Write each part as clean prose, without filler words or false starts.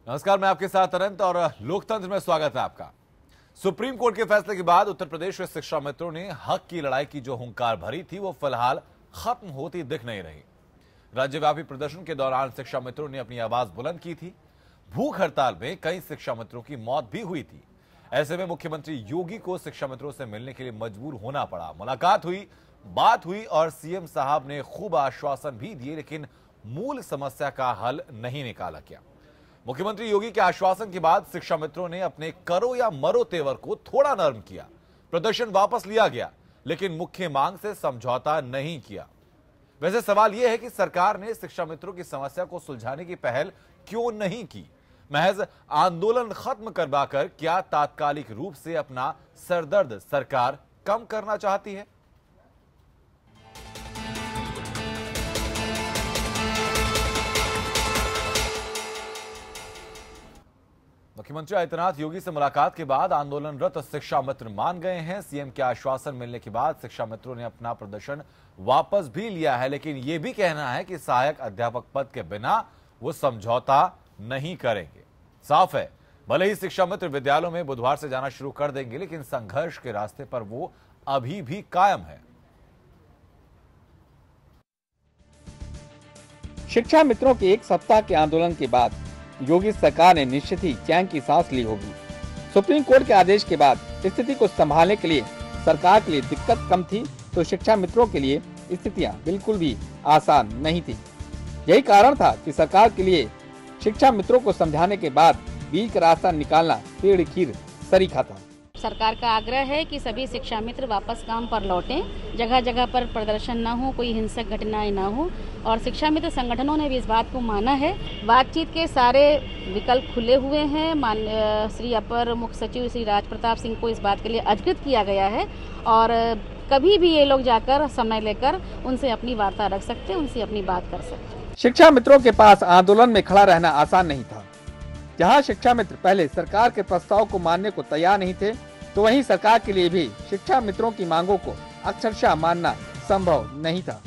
नमस्कार, मैं आपके साथ अनंत और लोकतंत्र में स्वागत है आपका। सुप्रीम कोर्ट के फैसले के बाद उत्तर प्रदेश के शिक्षा मित्रों ने हक की लड़ाई की जो हुंकार भरी थी वो फिलहाल खत्म होती दिख नहीं रही। राज्यव्यापी प्रदर्शन के दौरान शिक्षा मित्रों ने अपनी आवाज बुलंद की थी। भूख हड़ताल में कई शिक्षा मित्रों की मौत भी हुई थी। ऐसे में मुख्यमंत्री योगी को शिक्षा मित्रों से मिलने के लिए मजबूर होना पड़ा। मुलाकात हुई, बात हुई और सीएम साहब ने खूब आश्वासन भी दिए, लेकिन मूल समस्या का हल नहीं निकाला गया। मुख्यमंत्री योगी के आश्वासन के बाद शिक्षा मित्रों ने अपने करो या मरो तेवर को थोड़ा नरम किया। प्रदर्शन वापस लिया गया, लेकिन मुख्य मांग से समझौता नहीं किया। वैसे सवाल यह है कि सरकार ने शिक्षा मित्रों की समस्या को सुलझाने की पहल क्यों नहीं की? महज आंदोलन खत्म करवाकर क्या तात्कालिक रूप से अपना सरदर्द सरकार कम करना चाहती है? मुख्यमंत्री आदित्यनाथ योगी से मुलाकात के बाद आंदोलनरत शिक्षा मित्र मान गए हैं। सीएम के आश्वासन मिलने के बाद शिक्षा मित्रों ने अपना प्रदर्शन वापस भी लिया है, लेकिन यह भी कहना है कि सहायक अध्यापक पद के बिना वो समझौता नहीं करेंगे। साफ है, भले ही शिक्षा मित्र विद्यालयों में बुधवार से जाना शुरू कर देंगे, लेकिन संघर्ष के रास्ते पर वो अभी भी कायम है। शिक्षा मित्रों के एक सप्ताह के आंदोलन के बाद योगी सरकार ने निश्चित ही चैन की सांस ली होगी। सुप्रीम कोर्ट के आदेश के बाद स्थिति को संभालने के लिए सरकार के लिए दिक्कत कम थी, तो शिक्षा मित्रों के लिए स्थितियां बिल्कुल भी आसान नहीं थी। यही कारण था कि सरकार के लिए शिक्षा मित्रों को समझाने के बाद बीच का रास्ता निकालना टेढ़ी खीर सरीखा था। सरकार का आग्रह है कि सभी शिक्षा मित्र वापस काम पर लौटें, जगह जगह पर प्रदर्शन न हो, कोई हिंसक घटनाएं न हो, और शिक्षा मित्र संगठनों ने भी इस बात को माना है। बातचीत के सारे विकल्प खुले हुए हैं। श्री अपर मुख्य सचिव श्री राज प्रताप सिंह को इस बात के लिए अधिकृत किया गया है और कभी भी ये लोग जाकर समय लेकर उनसे अपनी वार्ता रख सकते हैं, उनसे अपनी बात कर सकते हैं। शिक्षा मित्रों के पास आंदोलन में खड़ा रहना आसान नहीं था। जहां शिक्षा मित्र पहले सरकार के प्रस्ताव को मानने को तैयार नहीं थे, तो वहीं सरकार के लिए भी शिक्षा मित्रों की मांगों को अक्षरशः मानना संभव नहीं था।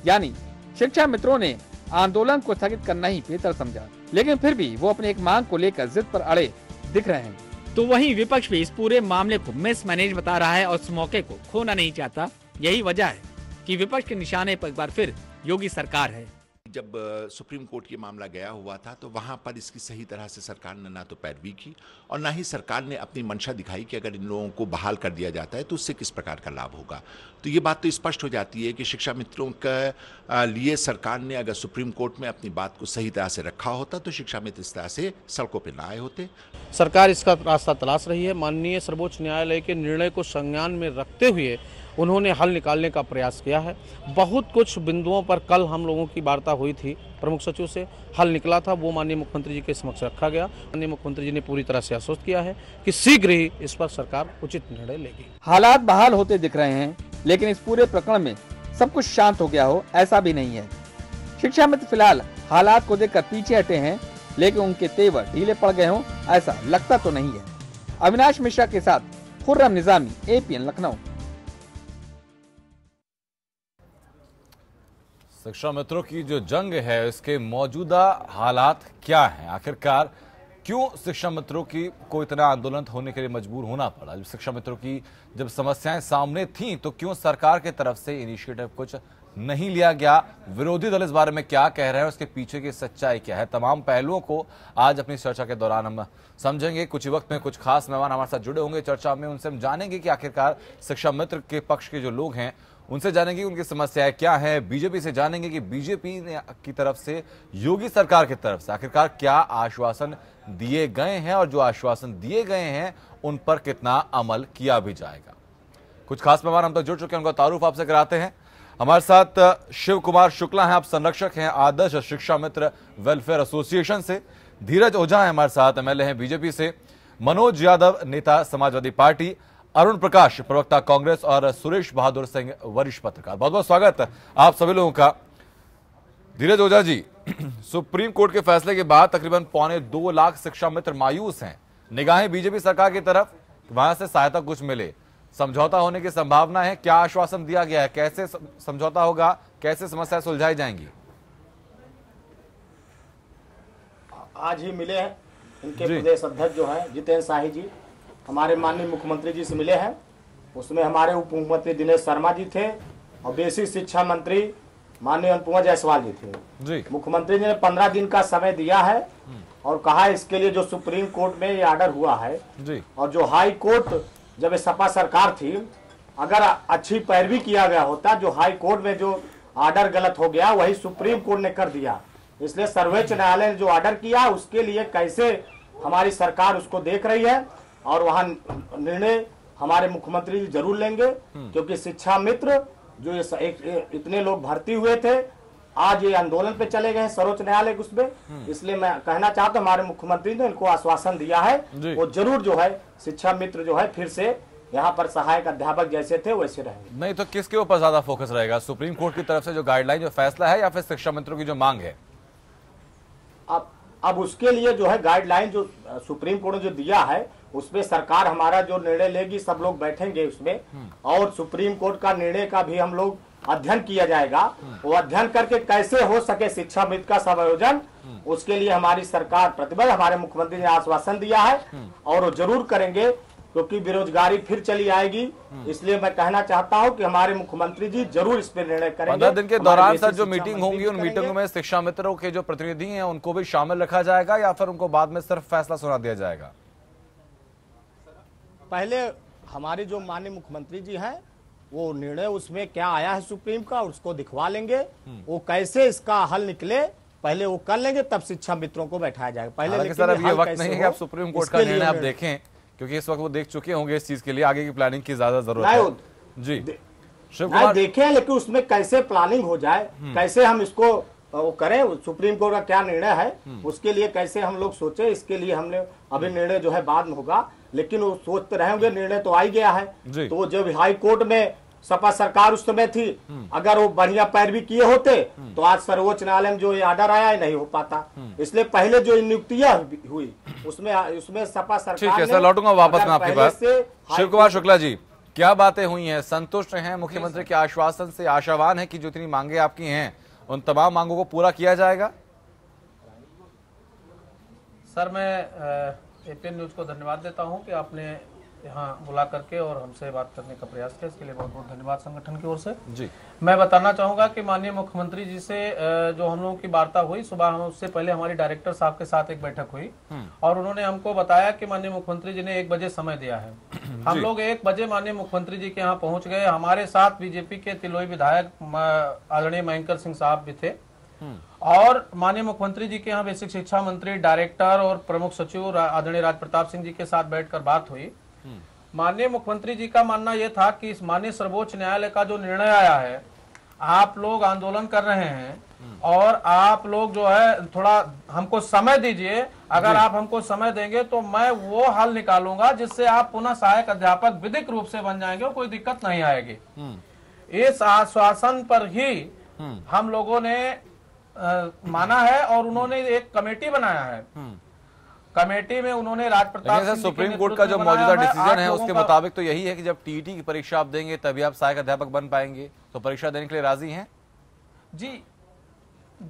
यानी शिक्षा मित्रों ने आंदोलन को स्थगित करना ही बेहतर समझा, लेकिन फिर भी वो अपने एक मांग को लेकर जिद पर अड़े दिख रहे हैं। तो वहीं विपक्ष भी इस पूरे मामले को मिसमैनेज बता रहा है और इस मौके को खोना नहीं चाहता। यही वजह है कि विपक्ष के निशाने पर एक बार फिर योगी सरकार है। जब सुप्रीम कोर्ट ये मामला गया हुआ था तो वहाँ पर इसकी सही तरह से सरकार ने ना तो पैरवी की और ना ही सरकार ने अपनी मंशा दिखाई कि अगर इन लोगों को बहाल कर दिया जाता है तो उससे किस प्रकार का लाभ होगा। तो ये बात तो स्पष्ट हो जाती है कि शिक्षा मित्रों के लिए सरकार ने अगर सुप्रीम कोर्ट में अपनी बात को सही तरह से रखा होता तो शिक्षा मित्र इस तरह से सड़कों पर ना आए होते। सरकार इसका रास्ता तलाश रही है। माननीय सर्वोच्च न्यायालय के निर्णय को संज्ञान में रखते हुए उन्होंने हल निकालने का प्रयास किया है। बहुत कुछ बिंदुओं पर कल हम लोगों की वार्ता हुई थी प्रमुख सचिव से, हल निकला था, वो माननीय मुख्यमंत्री जी के समक्ष रखा गया। माननीय मुख्यमंत्री जी ने पूरी तरह से आश्वस्त किया है कि शीघ्र ही इस पर सरकार उचित निर्णय लेगी। हालात बहाल होते दिख रहे हैं, लेकिन इस पूरे प्रकरण में सब कुछ शांत हो गया हो ऐसा भी नहीं है। शिक्षा मित्र फिलहाल हालात को देखकर पीछे हटे हैं, लेकिन उनके तेवर ढीले पड़ गए हों ऐसा लगता तो नहीं है। अविनाश मिश्रा के साथ खुर्रम निजामी, APN लखनऊ। शिक्षा मित्रों की जो जंग है इसके मौजूदा हालात क्या हैं? आखिरकार क्यों शिक्षा मित्रों को इतना आंदोलन होने के लिए मजबूर होना पड़ा? शिक्षा मित्रों की जब समस्याएं सामने थीं तो क्यों सरकार की तरफ से इनिशिएटिव कुछ नहीं लिया गया? विरोधी दल इस बारे में क्या कह रहे हैं, उसके पीछे की सच्चाई क्या है? तमाम पहलुओं को आज अपनी चर्चा के दौरान हम समझेंगे। कुछ ही वक्त में कुछ खास मेहमान हमारे साथ जुड़े होंगे चर्चा में, उनसे हम जानेंगे कि आखिरकार शिक्षा मित्र के पक्ष के जो लोग हैं उनसे जानेंगे उनकी समस्याएं क्या है। बीजेपी से जानेंगे कि बीजेपी की तरफ से, योगी सरकार की तरफ से आखिरकार क्या आश्वासन दिए गए हैं और जो आश्वासन दिए गए हैं उन पर कितना अमल किया भी जाएगा। कुछ खास मेहमान हम तक जुड़ चुके हैं, उनका तारुफ आपसे कराते हैं। हमारे साथ शिव कुमार शुक्ला हैं, आप संरक्षक हैं आदर्श शिक्षा मित्र वेलफेयर एसोसिएशन से। धीरज ओझा हैं हमारे साथ, MLA हैं बीजेपी से। मनोज यादव, नेता समाजवादी पार्टी। अरुण प्रकाश, प्रवक्ता कांग्रेस। और सुरेश बहादुर सिंह, वरिष्ठ पत्रकार। बहुत बहुत स्वागत आप सभी लोगों का। धीरज ओझा जी, सुप्रीम कोर्ट के फैसले के बाद तकरीबन 2.25 लाख शिक्षा मित्र मायूस हैं। निगाहें बीजेपी सरकार की तरफ, वहां से सहायता कुछ मिले, समझौता होने की संभावना है। क्या आश्वासन दिया गया है? कैसे समझौता होगा? कैसे समस्याएं सुलझाई जाएंगी? आज ही मिले हैं इनके जी। प्रदेश अध्यक्ष जो है जितेंद्र शाही जी हमारे माननीय मुख्यमंत्री जी से मिले हैं। उसमें हमारे उप मुख्यमंत्री दिनेश शर्मा जी थे और बेसिक शिक्षा मंत्री माननीय अनुपमा जायसवाल जी थे। जी मुख्यमंत्री जी ने 15 दिन का समय दिया है और कहा इसके लिए जो सुप्रीम कोर्ट में ये ऑर्डर हुआ है जी और जो हाई कोर्ट जब ये सपा सरकार थी, अगर अच्छी पैरवी किया गया होता, जो हाई कोर्ट में जो ऑर्डर गलत हो गया वही सुप्रीम कोर्ट ने कर दिया। इसलिए सर्वोच्च न्यायालय ने जो ऑर्डर किया उसके लिए कैसे हमारी सरकार उसको देख रही है और वहां निर्णय हमारे मुख्यमंत्री जी जरूर लेंगे, क्योंकि शिक्षा मित्र जो ये इतने लोग भर्ती हुए थे आज ये आंदोलन पे चले गए सर्वोच्च न्यायालय उसमें। इसलिए मैं कहना चाहता हूँ हमारे मुख्यमंत्री ने इनको आश्वासन दिया है वो जरूर जो है शिक्षा मित्र जो है फिर से यहाँ पर सहायक अध्यापक जैसे थे वैसे रहेंगे। नहीं तो किसके ऊपर ज्यादा फोकस रहेगा, सुप्रीम कोर्ट की तरफ से जो गाइडलाइन जो फैसला है या फिर शिक्षा मित्रों की जो मांग है? अब उसके लिए जो है गाइडलाइन जो सुप्रीम कोर्ट ने जो दिया है उसमें सरकार हमारा जो निर्णय लेगी, सब लोग बैठेंगे उसमें और सुप्रीम कोर्ट का निर्णय का भी हम लोग अध्ययन किया जाएगा। वो अध्ययन करके कैसे हो सके शिक्षा मित्र का समायोजन, उसके लिए हमारी सरकार प्रतिबद्ध, हमारे मुख्यमंत्री ने आश्वासन दिया है और वो जरूर करेंगे, क्योंकि बेरोजगारी फिर चली आएगी। इसलिए मैं कहना चाहता हूं कि हमारे मुख्यमंत्री जी जरूर इस पर निर्णय करेंगे। 15 दिन के दौरान सर जो मीटिंग होंगी उन मीटिंगों में शिक्षा मित्रों के जो प्रतिनिधि हैं उनको भी शामिल रखा जाएगा या फिर उनको बाद में सिर्फ फैसला सुना दिया जाएगा? पहले हमारे जो माननीय मुख्यमंत्री जी हैं वो निर्णय उसमें क्या आया है सुप्रीम का उसको दिखवा लेंगे, वो कैसे इसका हल निकले पहले वो कर लेंगे, तब शिक्षा मित्रों को बैठाया जाएगा। पहले सर अब ये वक्त नहीं है कि आप सुप्रीम कोर्ट का निर्णय आप देखें, क्योंकि इस वक्त वो देख चुके होंगे इस चीज के लिए आगे की प्लानिंग की ज्यादा जरूरत है। जी शिव कुमार देखें, लेकिन उसमें कैसे प्लानिंग हो जाए, कैसे हम इसको वो करें, सुप्रीम कोर्ट का क्या निर्णय है उसके लिए कैसे हम लोग सोचे, इसके लिए हमने अभी निर्णय जो है बाद में होगा, लेकिन वो सोचते रहेंगे। निर्णय तो आ ही गया है। तो जब हाई कोर्ट में सपा सरकार उस समय थी, अगर वो बढ़िया पैरवी किए होते तो आज सर्वोच्च न्यायालय में जो ये ऑर्डर आया है नहीं हो पाता। इसलिए पहले जो नियुक्तियां हुई उसमें सपा सरकार ठीक है सर, लौटूंगा वापस में आपके पास। शिव कुमार शुक्ला जी, क्या बातें हुई हैं? संतुष्ट हैं मुख्यमंत्री के आश्वासन से? आशावान है कि जो इतनी मांगे आपकी हैं उन तमाम मांगों को पूरा किया जाएगा? सर मैं एपीएन न्यूज को धन्यवाद देता हूं कि आपने यहाँ बुला करके और हमसे बात करने का प्रयास किया, इसके लिए बहुत बहुत धन्यवाद संगठन की ओर से। जी मैं बताना चाहूंगा कि माननीय मुख्यमंत्री जी से जो हम लोगों की वार्ता हुई, सुबह हम उससे पहले हमारी डायरेक्टर साहब के साथ एक बैठक हुई और उन्होंने हमको बताया कि माननीय मुख्यमंत्री जी ने 1 बजे समय दिया है। हम लोग 1 बजे माननीय मुख्यमंत्री जी के यहाँ पहुंच गए। हमारे साथ बीजेपी के तिलोई विधायक आदरणीय मयंकर सिंह साहब भी थे और माननीय मुख्यमंत्री जी के यहाँ बेसिक शिक्षा मंत्री, डायरेक्टर और प्रमुख सचिव आदरणीय राज प्रताप सिंह जी के साथ बैठकर बात हुई। माननीय मुख्यमंत्री जी का मानना यह था कि इस माननीय सर्वोच्च न्यायालय का जो निर्णय आया है, आप लोग आंदोलन कर रहे हैं और आप लोग जो है थोड़ा हमको समय दीजिए, अगर आप हमको समय देंगे तो मैं वो हल निकालूंगा जिससे आप पुनः सहायक अध्यापक विधिक रूप से बन जाएंगे और कोई दिक्कत नहीं आएगी। इस आश्वासन पर ही हम लोगों ने माना है और उन्होंने एक कमेटी बनाया है। कमेटी में उन्होंने राज प्रताप सिंह सुप्रीम कोर्ट का जो मौजूदा डिसीजन है उसके मुताबिक तो यही है कि जब टीईटी की परीक्षा आप देंगे तभी आप सहायक अध्यापक बन पाएंगे, तो परीक्षा देने के लिए राजी हैं? जी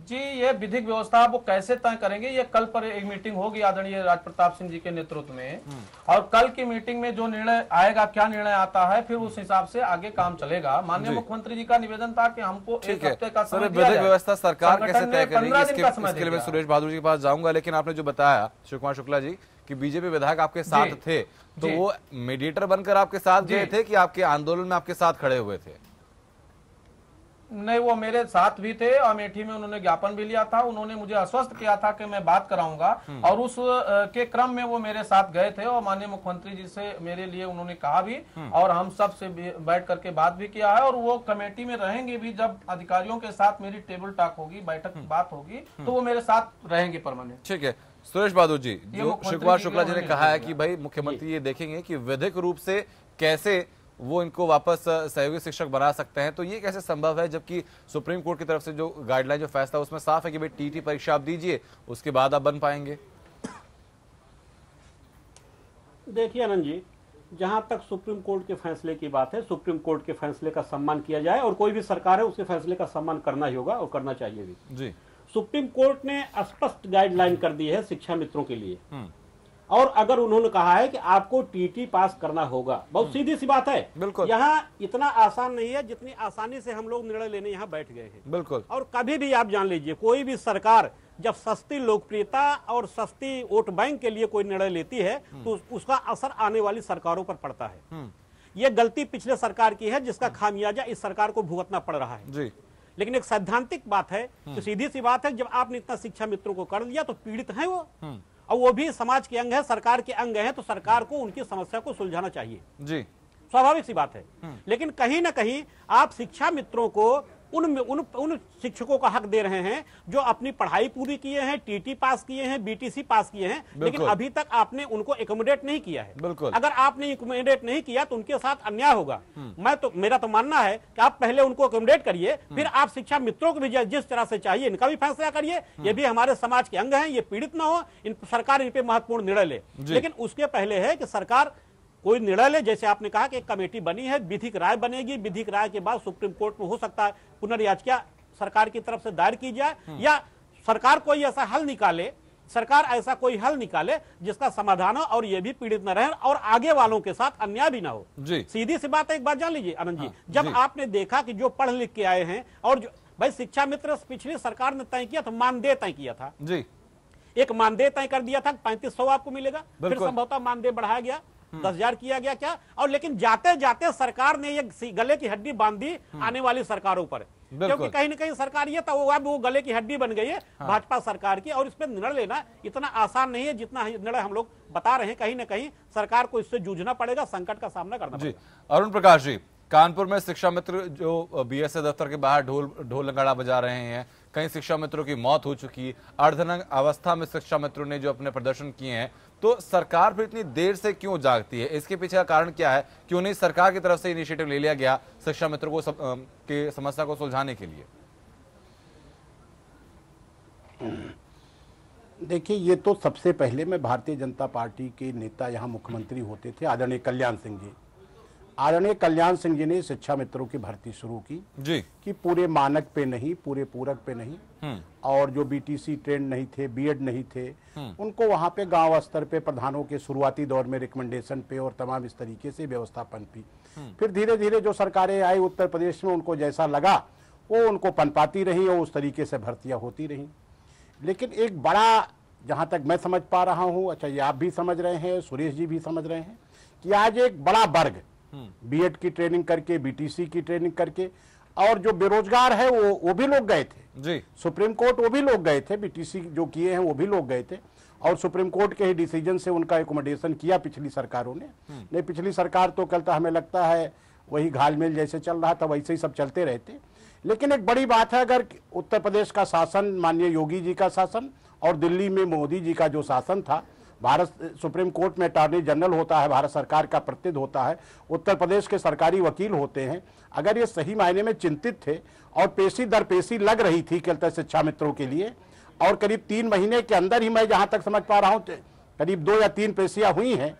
ये विधिक व्यवस्था वो कैसे तय करेंगे, ये कल पर एक मीटिंग होगी आदरणीय राज प्रताप सिंह जी के नेतृत्व में और कल की मीटिंग में जो निर्णय आएगा, क्या निर्णय आता है, फिर उस हिसाब से आगे काम चलेगा। माननीय मुख्यमंत्री जी का निवेदन था कि हमको 1 हफ्ते का समय दिया जाए। विधिक व्यवस्था सरकार कैसे तय करेगी इसके लिए मैं सुरेश बहादुर जी के पास जाऊंगा, लेकिन आपने जो बताया शिव कुमार शुक्ला जी कि बीजेपी विधायक आपके साथ थे, तो वो मीडिएटर बनकर आपके साथ गए थे कि आपके आंदोलन में आपके साथ खड़े हुए थे? नहीं, वो मेरे साथ भी थे। अमेठी में उन्होंने ज्ञापन भी लिया था। उन्होंने मुझे आश्वस्त किया था कि मैं बात कराऊंगा और उस के क्रम में वो मेरे साथ गए थे और माननीय मुख्यमंत्री जी से मेरे लिए उन्होंने कहा भी और हम सब से बैठ करके बात भी किया है और वो कमेटी में रहेंगे भी। जब अधिकारियों के साथ मेरी टेबल टॉक होगी, बैठक बात होगी, तो वो मेरे साथ रहेंगे परमानेंट। ठीक है सुरेश बहादुर जी, जो शिव कुमार शुक्ला जी ने कहा है कि भाई मुख्यमंत्री ये देखेंगे कि विधिक रूप से कैसे वो इनको वापस सहयोगी शिक्षक बना सकते हैं, तो ये कैसे संभव है जबकि सुप्रीम कोर्ट की तरफ से जो गाइडलाइन जो फैसला उसमें साफ है कि भाई टीटी परीक्षा आप दीजिए उसके बाद आप बन पाएंगे? देखिए आनंद जी, जहां तक सुप्रीम कोर्ट के फैसले की बात है, सुप्रीम कोर्ट के फैसले का सम्मान किया जाए और कोई भी सरकार है उसके फैसले का सम्मान करना ही होगा और करना चाहिए भी। जी सुप्रीम कोर्ट ने स्पष्ट गाइडलाइन कर दी है शिक्षा मित्रों के लिए और अगर उन्होंने कहा है कि आपको टीटी पास करना होगा, बहुत सीधी सी बात है। बिल्कुल। यहाँ इतना आसान नहीं है जितनी आसानी से हम लोग निर्णय लेने यहाँ बैठ गए हैं। बिल्कुल। और कभी भी आप जान लीजिए, कोई भी सरकार जब सस्ती लोकप्रियता और सस्ती वोट बैंक के लिए कोई निर्णय लेती है तो उसका असर आने वाली सरकारों पर पड़ता है। यह गलती पिछले सरकार की है जिसका खामियाजा इस सरकार को भुगतना पड़ रहा है जी। लेकिन एक सैद्धांतिक बात है, तो सीधी सी बात है, जब आपने इतना शिक्षा मित्रों को कर लिया तो पीड़ित है वो, और वो भी समाज के अंग है, सरकार के अंग है, तो सरकार को उनकी समस्या को सुलझाना चाहिए जी, स्वाभाविक सी बात है। लेकिन कहीं ना कहीं आप शिक्षा मित्रों को उन शिक्षकों का हक दे रहे हैं जो अपनी पढ़ाई पूरी किए हैं, टीटी पास किए हैं, बीटीसी पास किए हैं, लेकिन अभी तक आपने उनको एकोमोडेट नहीं किया है। बिल्कुल। अगर आपने एकोमोडेट नहीं किया तो उनके साथ अन्याय होगा। मेरा तो मानना है कि आप पहले उनको एकोमोडेट करिए, फिर आप शिक्षा मित्रों को भी जिस तरह से चाहिए इनका भी फैसला करिए। ये भी हमारे समाज के अंग हैं, ये पीड़ित ना हो, सरकार इन पे महत्वपूर्ण निर्णय ले। लेकिन उसके पहले है कि सरकार कोई निर्णय ले। जैसे आपने कहा कि एक कमेटी बनी है, विधिक राय बनेगी, विधिक राय के बाद सुप्रीम कोर्ट में हो सकता है पुनर्याचिका सरकार की तरफ से दायर की जाए, या सरकार कोई ऐसा हल निकाले, सरकार ऐसा कोई हल निकाले जिसका समाधान हो और ये भी पीड़ित न रहे और आगे वालों के साथ अन्याय भी ना हो जी। सीधी सी बात है। एक बात जान लीजिए आनंद जी, जब आपने देखा कि जो पढ़ लिख के आए हैं, और जो भाई शिक्षा मित्र पिछली सरकार ने तय किया था, मानदेय तय किया था जी, एक मानदेय तय कर दिया था 3500 आपको मिलेगा, फिर संभवतः मानदेय बढ़ाया गया, 10,000 किया गया क्या, और लेकिन जाते जाते सरकार ने ये गले की हड्डी बांध दी आने वाली सरकारों पर, क्योंकि कहीं ना कहीं सरकार ये था वो गले की हड्डी बन गई है भाजपा सरकार की। और इस पर निर्णय लेना इतना आसान नहीं है जितना निर्णय हम लोग बता रहे हैं। कहीं ना कहीं सरकार को इससे जूझना पड़ेगा, संकट का सामना करना पड़ेगा। अरुण प्रकाश जी, कानपुर में शिक्षा मित्र जो बीएसए दफ्तर के बाहर ढोल नगाड़ा बजा रहे हैं, कई शिक्षा मित्रों की मौत हो चुकी है, अर्धनग्न अवस्था में शिक्षा मित्रों ने जो अपने प्रदर्शन किए हैं, तो सरकार फिर इतनी देर से क्यों जागती है? इसके पीछे का कारण क्या है? क्यों नहीं सरकार की तरफ से इनिशिएटिव ले लिया गया शिक्षा मित्रों को की समस्या को सुलझाने के लिए? देखिए, ये तो सबसे पहले मैं भारतीय जनता पार्टी के नेता यहाँ मुख्यमंत्री होते थे आदरणीय कल्याण सिंह जी, आदरणीय कल्याण सिंह जी ने शिक्षा मित्रों की भर्ती शुरू की जी, कि पूरे मानक पे नहीं, पूरे पूरक पे नहीं, और जो बीटीसी ट्रेंड नहीं थे, बीएड नहीं थे, उनको वहां पे गांव स्तर पे प्रधानों के शुरुआती दौर में रिकमेंडेशन पे और तमाम इस तरीके से व्यवस्थापन की। फिर धीरे धीरे जो सरकारें आई उत्तर प्रदेश में, उनको जैसा लगा वो उनको पनपाती रही और उस तरीके से भर्तियां होती रही। लेकिन एक बड़ा, जहां तक मैं समझ पा रहा हूं, अच्छा ये आप भी समझ रहे हैं, सुरेश जी भी समझ रहे हैं, कि आज एक बड़ा वर्ग बीएड की ट्रेनिंग करके, बीटीसी की ट्रेनिंग करके, और जो बेरोजगार है वो भी लोग गए थे जी, सुप्रीम कोर्ट वो भी लोग गए थे, बीटीसी जो किए हैं वो भी लोग गए थे, और सुप्रीम कोर्ट के ही डिसीजन से उनका एकोमोडेशन किया पिछली सरकारों ने। नहीं, पिछली सरकार तो कल हमें लगता है वही घालमेल जैसे चल रहा था वैसे ही सब चलते रहते। लेकिन एक बड़ी बात है, अगर उत्तर प्रदेश का शासन, माननीय योगी जी का शासन, और दिल्ली में मोदी जी का जो शासन था, भारत सुप्रीम कोर्ट में अटॉर्नी जनरल होता है, भारत सरकार का प्रतिनिधि होता है, उत्तर प्रदेश के सरकारी वकील होते हैं, अगर ये सही मायने में चिंतित थे और पेशी दर पेशी लग रही थी कहते शिक्षा मित्रों के लिए, और करीब 3 महीने के अंदर ही, मैं जहां तक समझ पा रहा हूं, करीब 2 या 3 पेशियां हुई हैं,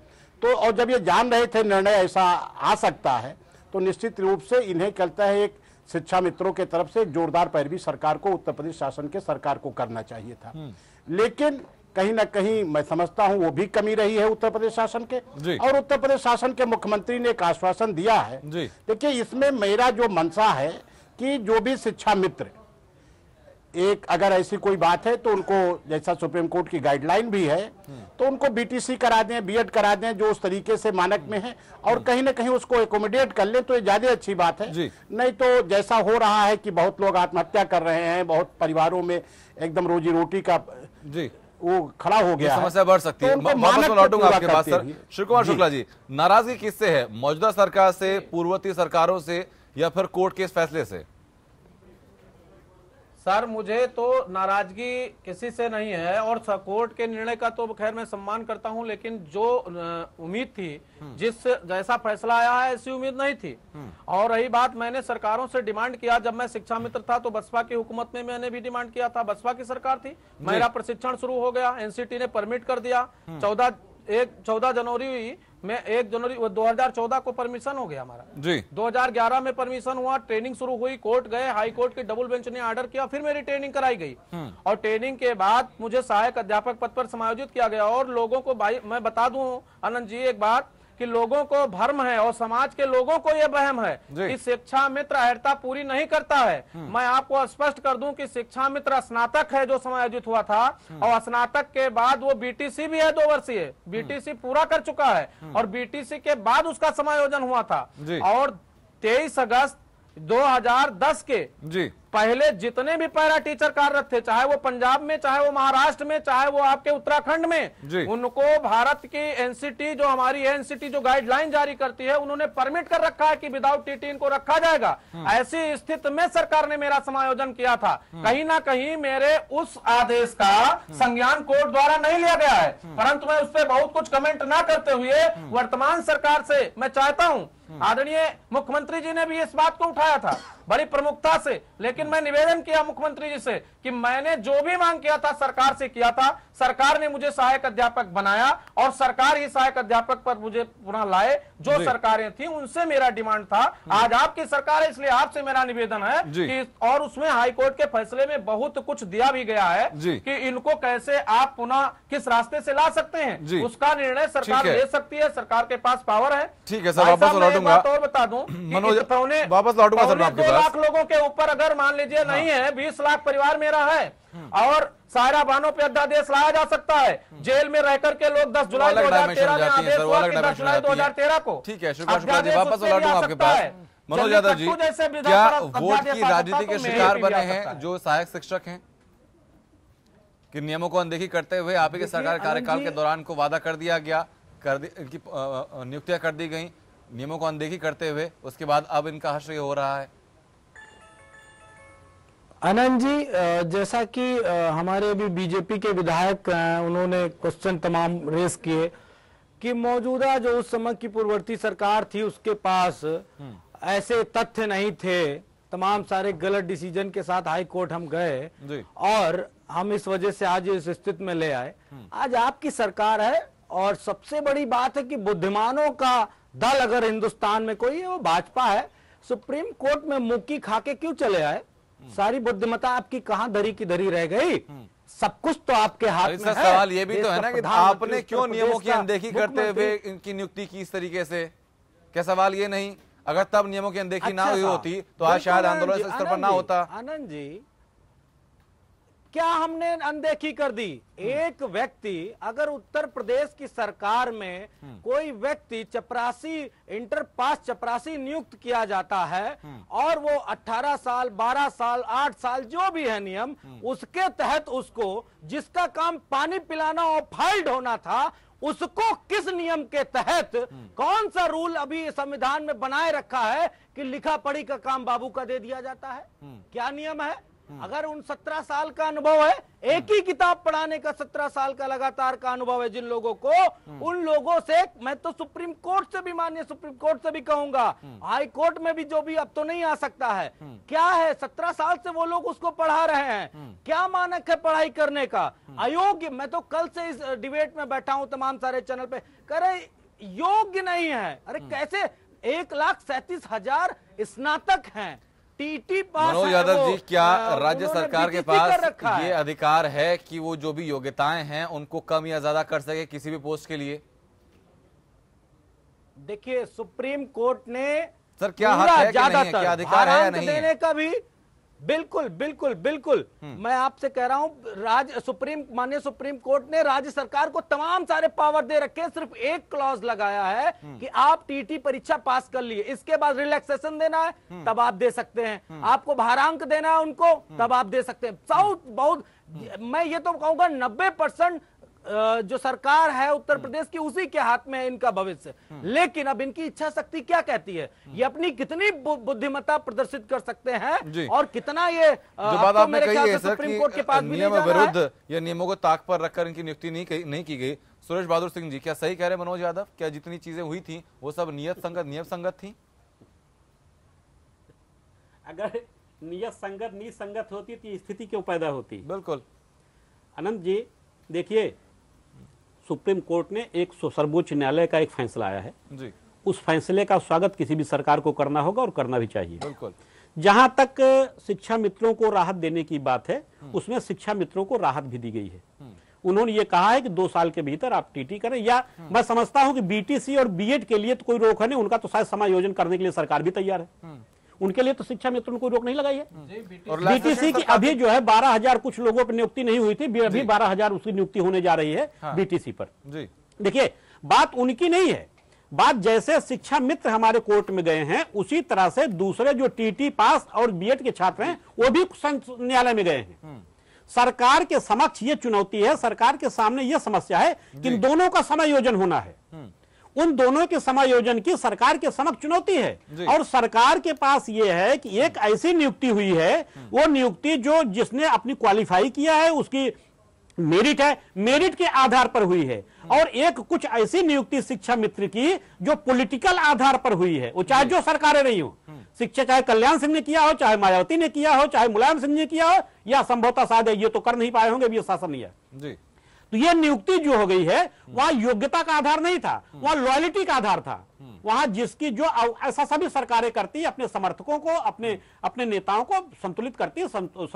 तो और जब ये जान रहे थे निर्णय ऐसा आ सकता है, तो निश्चित रूप से इन्हें कहता है एक शिक्षा मित्रों के तरफ से एक जोरदार पैरवी सरकार को, उत्तर प्रदेश शासन के सरकार को करना चाहिए था। लेकिन कहीं ना कहीं मैं समझता हूं वो भी कमी रही है उत्तर प्रदेश शासन के, और उत्तर प्रदेश शासन के मुख्यमंत्री ने एक आश्वासन दिया है। देखिए, इसमें मेरा जो मंशा है कि जो भी शिक्षा मित्र, एक अगर ऐसी कोई बात है तो उनको, जैसा सुप्रीम कोर्ट की गाइडलाइन भी है, तो उनको बीटीसी करा दें, बीएड करा दें, जो उस तरीके से मानक में है, और कहीं ना कहीं उसको एकोमोडेट कर लें तो ये ज्यादा अच्छी बात है। नहीं तो जैसा हो रहा है कि बहुत लोग आत्महत्या कर रहे हैं, बहुत परिवारों में एकदम रोजी रोटी का वो खड़ा हो गया, समस्या बढ़ सकती है। लौटूंगा आपके पास सर। शिव कुमार शुक्ला जी, नाराजगी किससे है? मौजूदा सरकार से, पूर्ववर्ती सरकारों से, या फिर कोर्ट के इस फैसले से? सर, मुझे तो नाराजगी किसी से नहीं है, और कोर्ट के निर्णय का तो खैर मैं सम्मान करता हूं, लेकिन जो उम्मीद थी, जिस जैसा फैसला आया है ऐसी उम्मीद नहीं थी। और रही बात, मैंने सरकारों से डिमांड किया, जब मैं शिक्षा मित्र था तो बसपा की हुकूमत में मैंने भी डिमांड किया था, बसपा की सरकार थी, मेरा प्रशिक्षण शुरू हो गया, एनसीटी ने परमिट कर दिया, 14 जनवरी मैं 1 जनवरी 2014 को परमिशन हो गया हमारा जी, 2011 में परमिशन हुआ, ट्रेनिंग शुरू हुई, कोर्ट गए, हाई कोर्ट के डबल बेंच ने ऑर्डर किया, फिर मेरी ट्रेनिंग कराई गई और ट्रेनिंग के बाद मुझे सहायक अध्यापक पद पर समायोजित किया गया। और लोगों को मैं बता दूं आनंद जी एक बात कि लोगों को भ्रम है और समाज के लोगों को यह वहम है कि शिक्षा मित्र अर्हता पूरी नहीं करता है। मैं आपको स्पष्ट कर दूं कि शिक्षा मित्र स्नातक है जो समायोजित हुआ था और स्नातक के बाद वो बीटीसी भी है 2 वर्षीय, बीटीसी पूरा कर चुका है और बीटीसी के बाद उसका समायोजन हुआ था। और 23 अगस्त 2010 के पहले जितने भी पैरा टीचर कार्यरत थे, चाहे वो पंजाब में, चाहे वो महाराष्ट्र में, चाहे वो आपके उत्तराखंड में, उनको भारत की एनसीटी जो हमारी एनसीटी जो गाइडलाइन जारी करती है, उन्होंने परमिट कर रखा है कि विदाउट टीटी इनको रखा जाएगा। ऐसी स्थिति में सरकार ने मेरा समायोजन किया था। कहीं ना कहीं मेरे उस आदेश का संज्ञान कोर्ट द्वारा नहीं लिया गया है, परंतु मैं उस पर बहुत कुछ कमेंट ना करते हुए वर्तमान सरकार से मैं चाहता हूं, आदरणीय मुख्यमंत्री जी ने भी इस बात को उठाया था बड़ी प्रमुखता से, लेकिन मैं निवेदन किया मुख्यमंत्री जी से कि मैंने जो भी मांग किया था सरकार से किया था, सरकार ने मुझे सहायक अध्यापक बनाया और सरकार ही सहायक अध्यापक पर मुझे पुनः लाए। जो सरकारें थी उनसे मेरा डिमांड था, आज आपकी सरकार है, इसलिए आपसे मेरा निवेदन है कि, और उसमें हाईकोर्ट के फैसले में बहुत कुछ दिया भी गया है कि इनको कैसे आप पुनः किस रास्ते से ला सकते हैं, उसका निर्णय सरकार ले सकती है, सरकार के पास पावर है। ठीक है सर, वापस लौटूंगा। और बता दूं वापस लौटूंगा सर, 2 लाख लोगों के ऊपर अगर मान लीजिए नहीं है, 20 लाख परिवार मेरा है और सारा बानों पे अध्यादेश लाया जा सकता है। जेल में रह करके लोग 10 जुलाई 2013 में आदेश हुआ कि 10 जुलाई 2013 को। ठीक है, शुक्ला जी, वापस लौटूंगा आपके पास। मनोज यादव जी, क्या वोट की राजनीति के शिकार बने हैं जो सहायक शिक्षक हैं कि नियमों को अनदेखी करते हुए आप ही के सरकार कार्यकाल के दौरान को वादा कर दिया गया, इनकी नियुक्तियां कर दी गई, नियमों को अनदेखी करते हुए, उसके बाद अब इनका हश्र ये हो रहा है? आनंद जी, जैसा कि हमारे अभी बीजेपी के विधायक उन्होंने क्वेश्चन तमाम रेस किए कि मौजूदा जो उस समय की पूर्ववर्ती सरकार थी उसके पास ऐसे तथ्य नहीं थे, तमाम सारे गलत डिसीजन के साथ हाई कोर्ट हम गए और हम इस वजह से आज इस स्थिति में ले आए। आज आपकी सरकार है और सबसे बड़ी बात है कि बुद्धिमानों का दल अगर हिंदुस्तान में कोई है वो भाजपा है। सुप्रीम कोर्ट में मुक्की खा के क्यों चले आए? सारी बुद्धिमत्ता आपकी कहां धरी की धरी रह गई? सब कुछ तो आपके हाथ में है। सवाल ये भी तो है ना कि आपने क्यों नियमों की अनदेखी करते हुए इनकी नियुक्ति की इस तरीके से? क्या सवाल ये नहीं, अगर तब नियमों की अनदेखी ना हुई होती तो आज शायद आंदोलन इस स्तर पर ना होता? आनंद जी, क्या हमने अनदेखी कर दी? एक व्यक्ति अगर उत्तर प्रदेश की सरकार में कोई व्यक्ति चपरासी इंटर पास चपरासी नियुक्त किया जाता है और वो 18 साल 12 साल 8 साल जो भी है नियम, उसके तहत उसको जिसका काम पानी पिलाना और फाइल ढोना था, उसको किस नियम के तहत कौन सा रूल अभी संविधान में बनाए रखा है कि लिखा पढ़ी का काम बाबू का दे दिया जाता है? क्या नियम है? अगर उन 17 साल का अनुभव है, एक ही किताब पढ़ाने का 17 साल का लगातार का अनुभव है जिन लोगों को, उन लोगों से मैं तो सुप्रीम कोर्ट से भी, माननीय सुप्रीम कोर्ट से भी कहूंगा, हाई कोर्ट में भी जो भी अब तो नहीं आ सकता है, क्या है 17 साल से वो लोग उसको पढ़ा रहे हैं, क्या मानक है पढ़ाई करने का? अयोग्य। मैं तो कल से इस डिबेट में बैठा हूं तमाम सारे चैनल पे, करे योग्य नहीं है। अरे कैसे 1,37,000 स्नातक हैं, टीटी पास। मनोज यादव जी, क्या राज्य सरकार के पास ये अधिकार है कि वो जो भी योग्यताएं हैं उनको कम या ज्यादा कर सके किसी भी पोस्ट के लिए? देखिए, सुप्रीम कोर्ट ने सर क्या हक है कि नहीं है, क्या अधिकार है या नहीं देने का भी बिल्कुल बिल्कुल बिल्कुल मैं आपसे कह रहा हूं, माननीय सुप्रीम कोर्ट ने राज्य सरकार को तमाम सारे पावर दे रखे हैं। सिर्फ एक क्लॉज लगाया है कि आप टीटी परीक्षा पास कर लिए, इसके बाद रिलैक्सेशन देना है तब आप दे सकते हैं, आपको भारांक देना है उनको तब आप दे सकते हैं। बहुत मैं ये तो कहूंगा 90% जो सरकार है उत्तर प्रदेश की उसी के हाथ में है इनका भविष्य। लेकिन अब इनकी इच्छा शक्ति क्या कहती है, ये अपनी कितनी बुद्धिमत्ता प्रदर्शित कर सकते हैं और कितना ये जो बात आपने कही है सर कि नियम विरुद्ध या नियमों को ताक पर रखकर इनकी नियुक्ति नहीं की गई। सुरेश बहादुर सिंह जी, क्या सही कह रहे मनोज यादव? क्या जितनी चीजें हुई थी वो सब नियत संगत थी? अगर नियत संगत निसंगत होती तो स्थिति क्यों पैदा होती? बिल्कुल। अनंत जी देखिए, सुप्रीम कोर्ट ने एक सर्वोच्च न्यायालय का एक फैसला आया है जी। उस फैसले का स्वागत किसी भी सरकार को करना होगा और करना भी चाहिए। बिल्कुल। जहां तक शिक्षा मित्रों को राहत देने की बात है, उसमें शिक्षा मित्रों को राहत भी दी गई है। उन्होंने ये कहा है कि 2 साल के भीतर आप टीटी करें, या मैं समझता हूं कि बीटीसी और बीएड के लिए तो कोई रोक है नहीं, उनका तो शायद समायोजन करने के लिए सरकार भी तैयार है। उनके लिए तो शिक्षा मित्रों ने कोई रोक नहीं लगाई है। बीटीसी की अभी जो है 12,000 कुछ लोगों पर नियुक्ति नहीं हुई थी, अभी 12,000 उसकी नियुक्ति होने जा रही है बीटीसी पर। देखिए, बात उनकी नहीं है, बात जैसे शिक्षा मित्र हमारे कोर्ट में गए हैं उसी तरह से दूसरे जो टीटी पास और बीएड के छात्र हैं वो भी न्यायालय में गए हैं। सरकार के समक्ष ये चुनौती है, सरकार के सामने ये समस्या है कि इन दोनों का समायोजन होना है। उन दोनों के समायोजन की सरकार के समक्ष चुनौती है और सरकार के पास ये है कि एक ऐसी नियुक्ति हुई है, वो नियुक्ति जो जिसने अपनी क्वालिफाई किया है, उसकी मेरिट है, मेरिट के आधार पर हुई है, और एक कुछ ऐसी नियुक्ति शिक्षा मित्र की जो पॉलिटिकल आधार पर हुई है, वो चाहे जो सरकारें रही हो, शिक्षा चाहे कल्याण सिंह ने किया हो, चाहे मायावती ने किया हो, चाहे मुलायम सिंह ने किया हो, या संभवतः शायद ये तो कर नहीं पाए होंगे, ये शासन नहीं है जी। तो ये नियुक्ति जो हो गई है वहां योग्यता का आधार नहीं था, वहां लॉयल्टी का आधार था। वहां जिसकी जो ऐसा सभी सरकारें करती है, अपने समर्थकों को, अपने नेताओं को संतुलित करती है,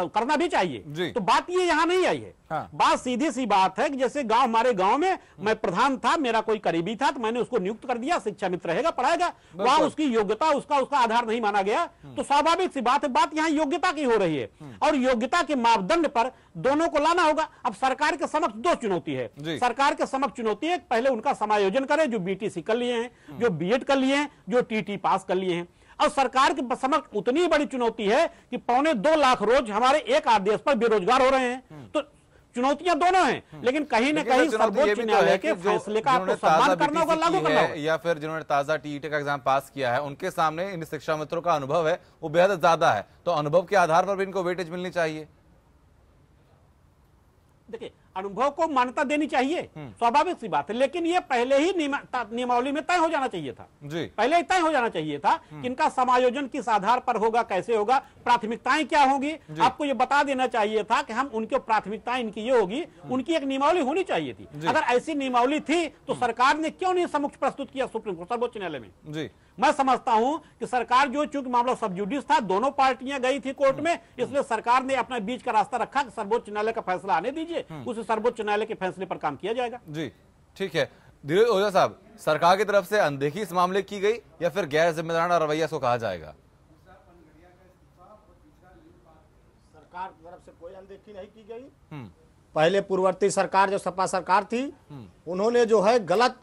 करना भी चाहिए। तो बात ये यहां नहीं आई है। बात सीधी सी बात है कि जैसे हमारे गांव में मैं प्रधान था, मेरा कोई करीबी था, तो मैंने उसको नियुक्त कर दिया, शिक्षा मित्र रहेगा, पढ़ाएगा, वहां उसकी योग्यता उसका आधार नहीं माना गया, तो स्वाभाविक सी बात है, बात यहाँ योग्यता की हो रही है और योग्यता के मापदंड पर दोनों को लाना होगा। अब सरकार के समक्ष 2 चुनौती है। सरकार के समक्ष चुनौती है, पहले उनका समायोजन करे, जो बीटीसी कर लिए हैं, जो बीएड कर लिए हैं, जो टीटी पास कर लिए हैं। और सरकार के समक्ष उतनी बड़ी चुनौती है कि 2.25 लाख रोज हमारे एक आदेश पर बेरोजगार हो रहे हैं। तो चुनौतियां दोनों हैं, लेकिन कहीं न कहीं सर्वोच्च न्यायालय के फैसले का आपको सम्मान करना होगा, लागू करना होगा। या फिर जिन्होंने ताजा टीईटी का एग्जाम पास किया है, उनके सामने इन शिक्षा मित्रों का अनुभव है वो बेहद ज्यादा है, तो अनुभव के आधार पर भी इनको वेटेज मिलनी चाहिए। देखिए, अनुभव को मान्यता देनी चाहिए, स्वाभाविक सी बात है, लेकिन ये पहले ही नियमावली में तय हो जाना चाहिए था जी। पहले ही तय हो जाना चाहिए था कि इनका समायोजन किस आधार पर होगा, कैसे होगा, प्राथमिकताएं क्या होंगी, आपको ये बता देना चाहिए था कि हम उनके प्राथमिकताएं इनकी ये होगी, उनकी एक नियमावली होनी चाहिए थी। अगर ऐसी नियमावली थी तो सरकार ने क्यों नहीं समक्ष प्रस्तुत किया सुप्रीम कोर्ट, सर्वोच्च न्यायालय में जी। मैं समझता हूं कि सरकार जो, चूंकि मामला सब जुडिस था, दोनों पार्टियां गई थी कोर्ट में, इसलिए सरकार ने अपना बीच का रास्ता रखा कि सर्वोच्च न्यायालय का फैसला आने दीजिए, उस सर्वोच्च न्यायालय के फैसले पर काम किया जाएगा जी। ठीक है, धीरज ओझा साहब, सरकार की तरफ से अनदेखी इस मामले की गई या फिर गैर जिम्मेदाराना रवैया इसको कहा जाएगा? सरकार की तरफ से कोई अनदेखी नहीं की गई। पहले पूर्ववर्ती सरकार जो सपा सरकार थी, उन्होंने जो है गलत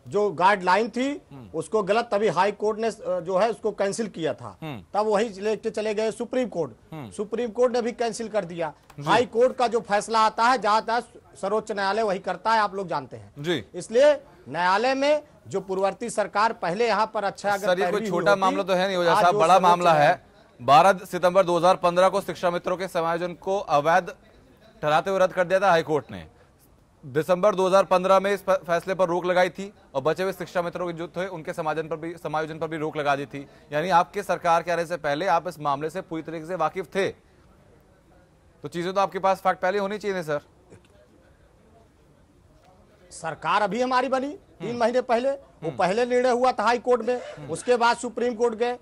जो गाइडलाइन थी उसको गलत, तभी हाई कोर्ट ने जो है उसको कैंसिल किया था, तब वही लेके चले गए सुप्रीम कोर्ट। सुप्रीम कोर्ट ने भी कैंसिल कर दिया। हाई कोर्ट का जो फैसला आता है, जहां तक सर्वोच्च न्यायालय वही करता है, आप लोग जानते हैं जी। इसलिए न्यायालय में जो पूर्ववर्ती सरकार पहले यहाँ पर अच्छा, अगर सर, कोई छोटा मामला तो है नहीं ओझा साहब, बड़ा मामला है। 12 सितंबर 2015 को शिक्षा मित्रों के समायोजन को अवैध ठहराते हुए रद्द कर दिया था हाई कोर्ट ने। दिसंबर 2015 में इस फैसले पर रोक लगाई थी और बचे हुए शिक्षा मित्रों के जो थे उनके समायोजन पर भी रोक लगा दी थी। यानी आपके सरकार के आने से पहले आप इस मामले से पूरी तरीके से वाकिफ थे, तो चीजें तो आपके पास फैक्ट पहले होनी चाहिए सर। सरकार अभी हमारी बनी 3 महीने पहले, वो पहले निर्णय हुआ था हाई कोर्ट में, उसके बाद सुप्रीम कोर्ट गए।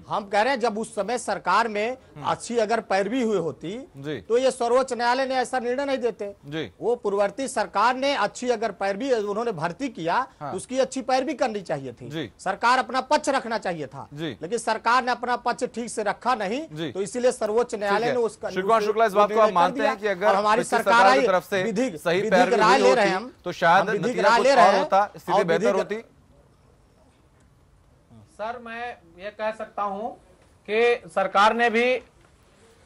हम कह रहे हैं जब उस समय सरकार में अच्छी अगर पैरवी हुई होती तो ये सर्वोच्च न्यायालय ने ऐसा निर्णय नहीं देते जी। वो पूर्ववर्ती सरकार ने अच्छी अगर पैरवी उन्होंने भर्ती किया तो उसकी अच्छी पैरवी करनी चाहिए थी, सरकार अपना पक्ष रखना चाहिए था, लेकिन सरकार ने अपना पक्ष ठीक से रखा नहीं, तो इसीलिए सर्वोच्च न्यायालय ने उसका शुक्ला इस बात को आप मानते हैं कि अगर हमारी सरकार की तरफ से विधिक राय ले रहे हैं हम, तो शायद विधिक राय ले रहे हैं, स्थिति बेहतर होती? सर, मैं ये कह सकता हूं कि सरकार ने भी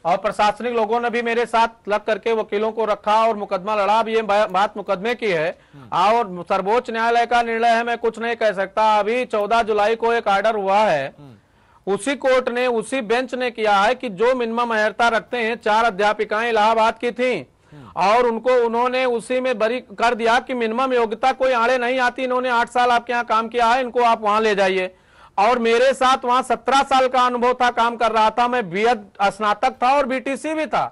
और प्रशासनिक लोगों ने भी मेरे साथ लग करके वकीलों को रखा और मुकदमा लड़ा। भी ये बात मुकदमे की है और सर्वोच्च न्यायालय का निर्णय है, मैं कुछ नहीं कह सकता। अभी 14 जुलाई को एक ऑर्डर हुआ है, उसी कोर्ट ने, उसी बेंच ने किया है कि जो मिनिमम अहर्ता रखते हैं, 4 अध्यापिकाएं इलाहाबाद की थी और उन्होंने उसी में बरी कर दिया कि मिनिमम योग्यता कोई आड़े नहीं आती, इन्होंने 8 साल आपके यहाँ काम किया है, इनको आप वहां ले जाइए। और मेरे साथ वहां 17 साल का अनुभव था, काम कर रहा था, मैं बीएड स्नातक था और बीटीसी भी था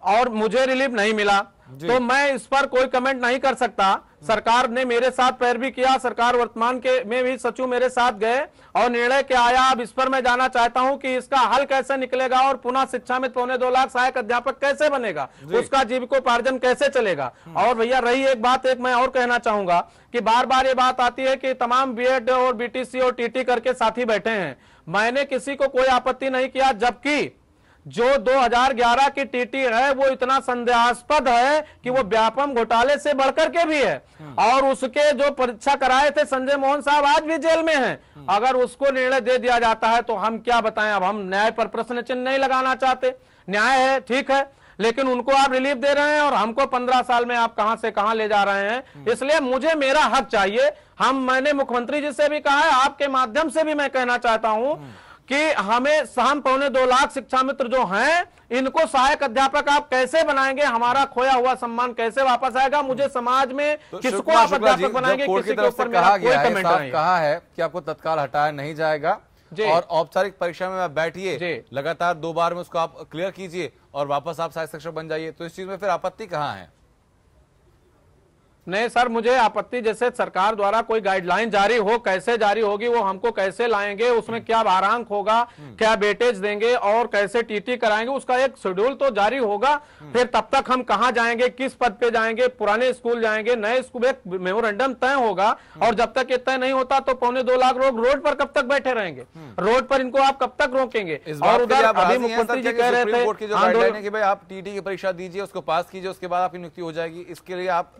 और मुझे रिलीफ नहीं मिला। तो मैं इस पर कोई कमेंट नहीं कर सकता। सरकार ने मेरे साथ पैरवी किया, सरकार वर्तमान के में भी सचिव मेरे साथ गए और निर्णय क्या आया, अब इस पर मैं जानना चाहता हूं कि इसका हल कैसे निकलेगा और पुनः शिक्षा में 2.25 लाख सहायक अध्यापक कैसे बनेगा, उसका जीविकोपार्जन कैसे चलेगा। और भैया रही एक बात, एक मैं और कहना चाहूंगा कि बार बार ये बात आती है कि तमाम बीएड और बीटीसी और टीटी करके साथी बैठे हैं। मैंने किसी को कोई आपत्ति नहीं किया, जबकि जो 2011 की टीटी है वो इतना संदेहास्पद है कि वो व्यापम घोटाले से बढ़कर के भी है, और उसके जो परीक्षा कराए थे संजय मोहन साहब आज भी जेल में हैं। अगर उसको निर्णय दे दिया जाता है तो हम क्या बताएं। अब हम न्याय पर प्रश्न चिन्ह नहीं लगाना चाहते, न्याय है ठीक है, लेकिन उनको आप रिलीफ दे रहे हैं और हमको 15 साल में आप कहां से कहां ले जा रहे हैं। इसलिए मुझे मेरा हक चाहिए। मैंने मुख्यमंत्री जी से भी कहा है, आपके माध्यम से भी मैं कहना चाहता हूं कि हम 2.25 लाख शिक्षा मित्र जो हैं इनको सहायक अध्यापक आप कैसे बनाएंगे, हमारा खोया हुआ सम्मान कैसे वापस आएगा। मुझे समाज में तो किसको आप अध्यापक बनाएंगे, किसी के ऊपर मेरा कोई कमेंट नहीं। कहा है कि आपको तत्काल हटाया नहीं जाएगा और औपचारिक परीक्षा में आप बैठिए, लगातार 2 बार में उसको आप क्लियर कीजिए और वापस आप सहायक शिक्षक बन जाइए। तो इस चीज में फिर आपत्ति कहाँ है? नहीं सर, मुझे आपत्ति जैसे सरकार द्वारा कोई गाइडलाइन जारी हो, कैसे जारी होगी, वो हमको कैसे लाएंगे, उसमें क्या भारांक होगा, क्या वेटेज देंगे और कैसे टीटी कराएंगे, उसका एक शेड्यूल तो जारी होगा। फिर तब तक हम कहां जाएंगे, किस पद पे जाएंगे, पुराने स्कूल जाएंगे, नए स्कूल, एक मेमोरेंडम तय होगा। और जब तक ये तय नहीं होता तो 2.25 लाख लोग रोड पर कब तक बैठे रहेंगे, रोड पर इनको आप कब तक रोकेंगे। और उधर अभी मुख्यमंत्री जी कह रहे थे की जो गाइडलाइन है कि भाई आप टीटी की परीक्षा दीजिए, उसको पास कीजिए, उसके बाद आपकी नियुक्ति हो जाएगी, इसके लिए आप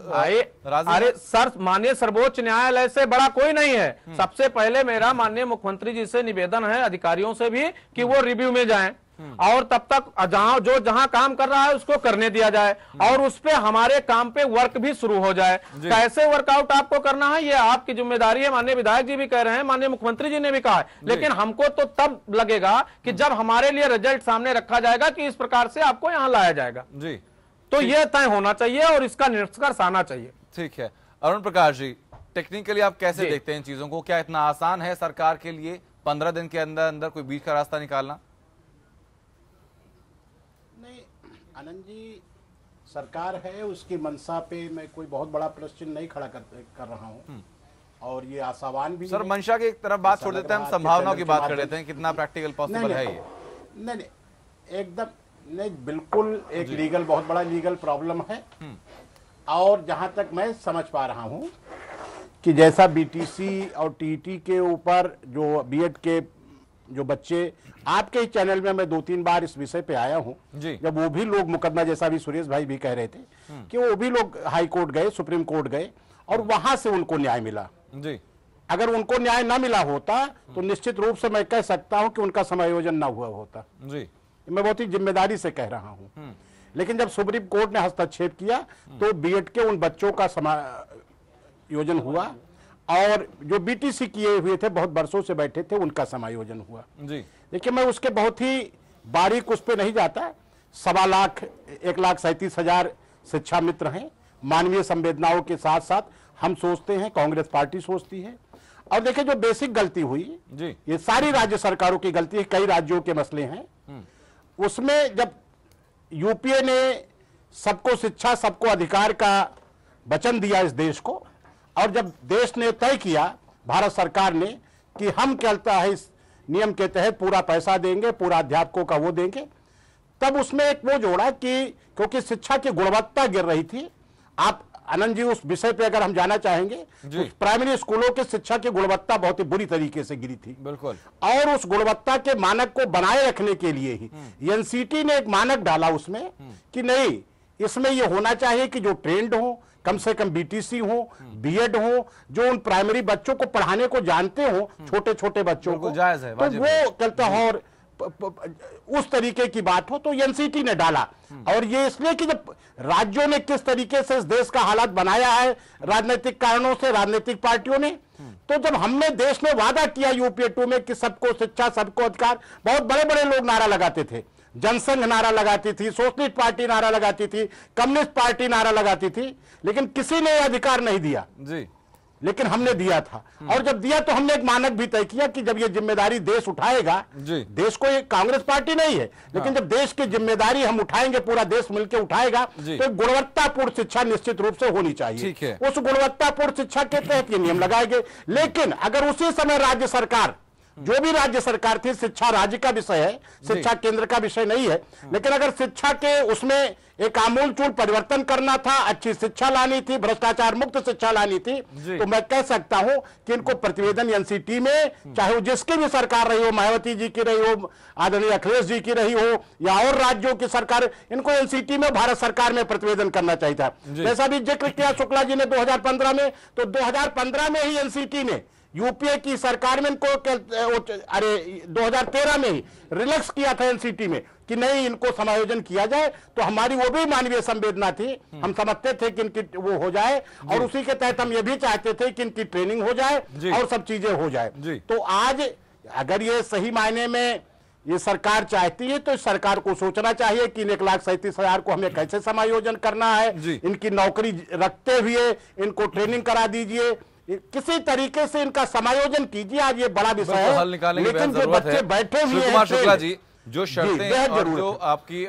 अरे सर, माननीय सर्वोच्च न्यायालय से बड़ा कोई नहीं है। सबसे पहले मेरा माननीय मुख्यमंत्री जी से निवेदन है, अधिकारियों से भी, कि वो रिव्यू में जाएं और तब तक जहां काम कर रहा है उसको करने दिया जाए और उस पे हमारे काम पे वर्क भी शुरू हो जाए। कैसे वर्कआउट आपको करना है ये आपकी जिम्मेदारी है। माननीय विधायक जी भी कह रहे हैं, माननीय मुख्यमंत्री जी ने भी कहा है, लेकिन हमको तो तब लगेगा कि जब हमारे लिए रिजल्ट सामने रखा जाएगा कि इस प्रकार से आपको यहां लाया जाएगा। जी, तो ये तय होना चाहिए और इसका निष्कर्ष आना चाहिए। ठीक है। अरुण प्रकाश जी, टेक्निकली आप कैसे देखते हैं इन चीजों को? क्या इतना आसान है सरकार के लिए 15 दिन के अंदर अंदर कोई बीच का रास्ता निकालना? नहीं आनंद जी, सरकार है, उसकी मंशा पे मैं कोई बहुत बड़ा प्रश्न चिन्ह नहीं खड़ा कर रहा हूं और ये आशावान भी सर मंशा की एक तरफ बात छोड़ देते हैं, हम संभावनाओं की बात कर लेते हैं, कितना प्रैक्टिकल पॉसिबल है ये? नहीं, एकदम नहीं, बिल्कुल एक लीगल, बहुत बड़ा लीगल प्रॉब्लम है। और जहां तक मैं समझ पा रहा हूं कि जैसा बीटीसी और टीटी के ऊपर जो बीएड के जो बच्चे, आपके ही चैनल में मैं 2-3 बार इस विषय पे आया हूं, जब वो भी लोग मुकदमा, जैसा भी सुरेश भाई भी कह रहे थे कि वो भी लोग हाई कोर्ट गए, सुप्रीम कोर्ट गए और वहां से उनको न्याय मिला। अगर उनको न्याय ना मिला होता तो निश्चित रूप से मैं कह सकता हूं कि उनका समायोजन ना हुआ होता। मैं बहुत ही जिम्मेदारी से कह रहा हूं। लेकिन जब सुप्रीम कोर्ट ने हस्तक्षेप किया तो बीएड के उन बच्चों का समायोजन हुआ और जो बीटीसी किए हुए थे, बहुत बरसों से बैठे थे, उनका समायोजन हुआ। देखिए, मैं उसके बहुत ही बारीक उस पे नहीं जाता। 1.25 लाख 1,37,000 शिक्षा मित्र हैं। मानवीय संवेदनाओं के साथ साथ हम सोचते हैं, कांग्रेस पार्टी सोचती है। और देखिए, जो बेसिक गलती हुई ये सारी राज्य सरकारों की गलती है, कई राज्यों के मसले हैं। उसमें जब यूपीए ने सबको शिक्षा, सबको अधिकार का वचन दिया इस देश को, और जब देश ने तय किया, भारत सरकार ने, कि हम चलता है इस नियम के तहत पूरा पैसा देंगे, पूरा अध्यापकों का वो देंगे, तब उसमें एक वो जोड़ा कि क्योंकि शिक्षा की गुणवत्ता गिर रही थी। आप आनंद जी, उस विषय पे अगर हम जाना चाहेंगे, तो प्राइमरी स्कूलों की शिक्षा की गुणवत्ता बहुत ही बुरी तरीके से गिरी थी। बिल्कुल। और उस गुणवत्ता के मानक को बनाए रखने के लिए ही एनसीटी ने एक मानक डाला उसमें कि नहीं, इसमें ये होना चाहिए कि जो ट्रेंड हो, कम से कम बीटीसी हो, बीएड हो, जो उन प्राइमरी बच्चों को पढ़ाने को जानते हो, छोटे छोटे बच्चों को, जायज है, तो वो करता हो और उस तरीके की बात हो, तो एनसीटी ने डाला। और ये इसलिए कि जब राज्यों ने किस तरीके से इस देश का हालात बनाया है राजनीतिक कारणों से, राजनीतिक पार्टियों ने, तो जब हमने देश में वादा किया यूपीए 2 में कि सबको शिक्षा, सबको अधिकार, बहुत बड़े बड़े लोग नारा लगाते थे। जनसंघ नारा लगाती थी, सोशलिस्ट पार्टी नारा लगाती थी, कम्युनिस्ट पार्टी नारा लगाती थी, लेकिन किसी ने अधिकार नहीं दिया। लेकिन हमने दिया था। और जब दिया तो हमने एक मानक भी तय किया कि जब ये जिम्मेदारी देश उठाएगा, देश को, ये कांग्रेस पार्टी नहीं है, लेकिन जब देश की जिम्मेदारी हम उठाएंगे, पूरा देश मिलकर उठाएगा, तो गुणवत्तापूर्ण शिक्षा निश्चित रूप से होनी चाहिए। उस गुणवत्तापूर्ण शिक्षा के तहत ये नियम लगाए गए। लेकिन अगर उसी समय राज्य सरकार, जो भी राज्य सरकार थी, शिक्षा राज्य का विषय है, शिक्षा केंद्र का विषय नहीं है, लेकिन अगर शिक्षा के उसमें एक आमूलचूल परिवर्तन करना था, अच्छी शिक्षा लानी थी, भ्रष्टाचार मुक्त शिक्षा लानी थी, तो मैं कह सकता हूं कि इनको प्रतिवेदन एनसीटी में, चाहे वो जिसकी भी सरकार रही हो, मायावती जी की रही हो, आदरणीय अखिलेश जी की रही हो, या और राज्यों की सरकार, इनको एनसीटी में, भारत सरकार में प्रतिवेदन करना चाहिए था। जैसा भी जिक्र किया शुक्ला जी ने 2015 में, तो 2015 में ही एनसीटी ने, यूपीए की सरकार में इनको, अरे 2013 में ही रिलैक्स किया था एनसीटी में कि नहीं, इनको समायोजन किया जाए। तो हमारी वो भी मानवीय संवेदना थी, हम समझते थे कि इनकी वो हो जाए, और उसी के तहत हम ये भी चाहते थे कि इनकी ट्रेनिंग हो जाए और सब चीजें हो जाए। तो आज अगर ये सही मायने में ये सरकार चाहती है, तो सरकार को सोचना चाहिए कि इन 1,37,000 को हमें कैसे समायोजन करना है। इनकी नौकरी रखते हुए इनको ट्रेनिंग करा दीजिए, किसी तरीके से इनका समायोजन कीजिए। आज ये बड़ा विषय है, लेकिन जो बच्चे बैठे हुए हैं, शुक्ला जी, जो शर्तें और जो आपकी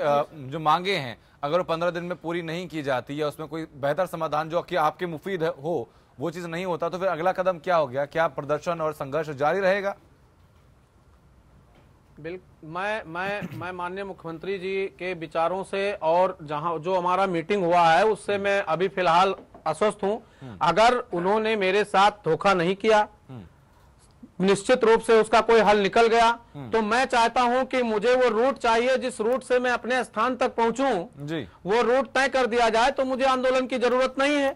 जो मांगे हैं, अगर वो 15 दिन में पूरी नहीं की जाती या उसमें कोई बेहतर समाधान जो कि आपके मुफीद हो, वो चीज नहीं होता, तो फिर अगला कदम क्या हो गया? क्या प्रदर्शन और संघर्ष जारी रहेगा? बिल्कुल, मैं माननीय मुख्यमंत्री जी के विचारों से और जहां जो हमारा मीटिंग हुआ है उससे मैं अभी फिलहाल आश्वस्त हूं। अगर उन्होंने मेरे साथ धोखा नहीं किया, निश्चित रूप से उसका कोई हल निकल गया, तो मैं चाहता हूं कि मुझे वो रूट चाहिए जिस रूट से मैं अपने स्थान तक पहुंचूं, वो रूट तय कर दिया जाए, तो मुझे आंदोलन की जरूरत नहीं है।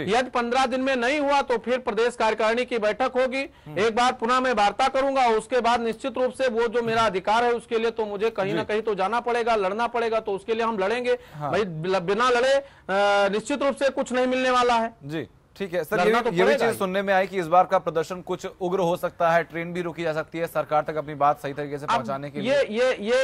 यदि 15 दिन में नहीं हुआ तो फिर प्रदेश कार्यकारिणी की बैठक होगी, एक बार पुनः मैं वार्ता करूंगा, उसके बाद निश्चित रूप से वो जो मेरा अधिकार है उसके लिए तो मुझे कहीं ना कहीं तो जाना पड़ेगा, लड़ना पड़ेगा, तो उसके लिए हम लड़ेंगे। भाई बिना लड़े निश्चित रूप से कुछ नहीं मिलने वाला है। जी ठीक है सर, ये भी चीज सुनने में आई कि इस बार का प्रदर्शन कुछ उग्र हो सकता है, ट्रेन भी रोकी जा सकती है सरकार तक अपनी बात सही तरीके से पहुंचाने के लिए।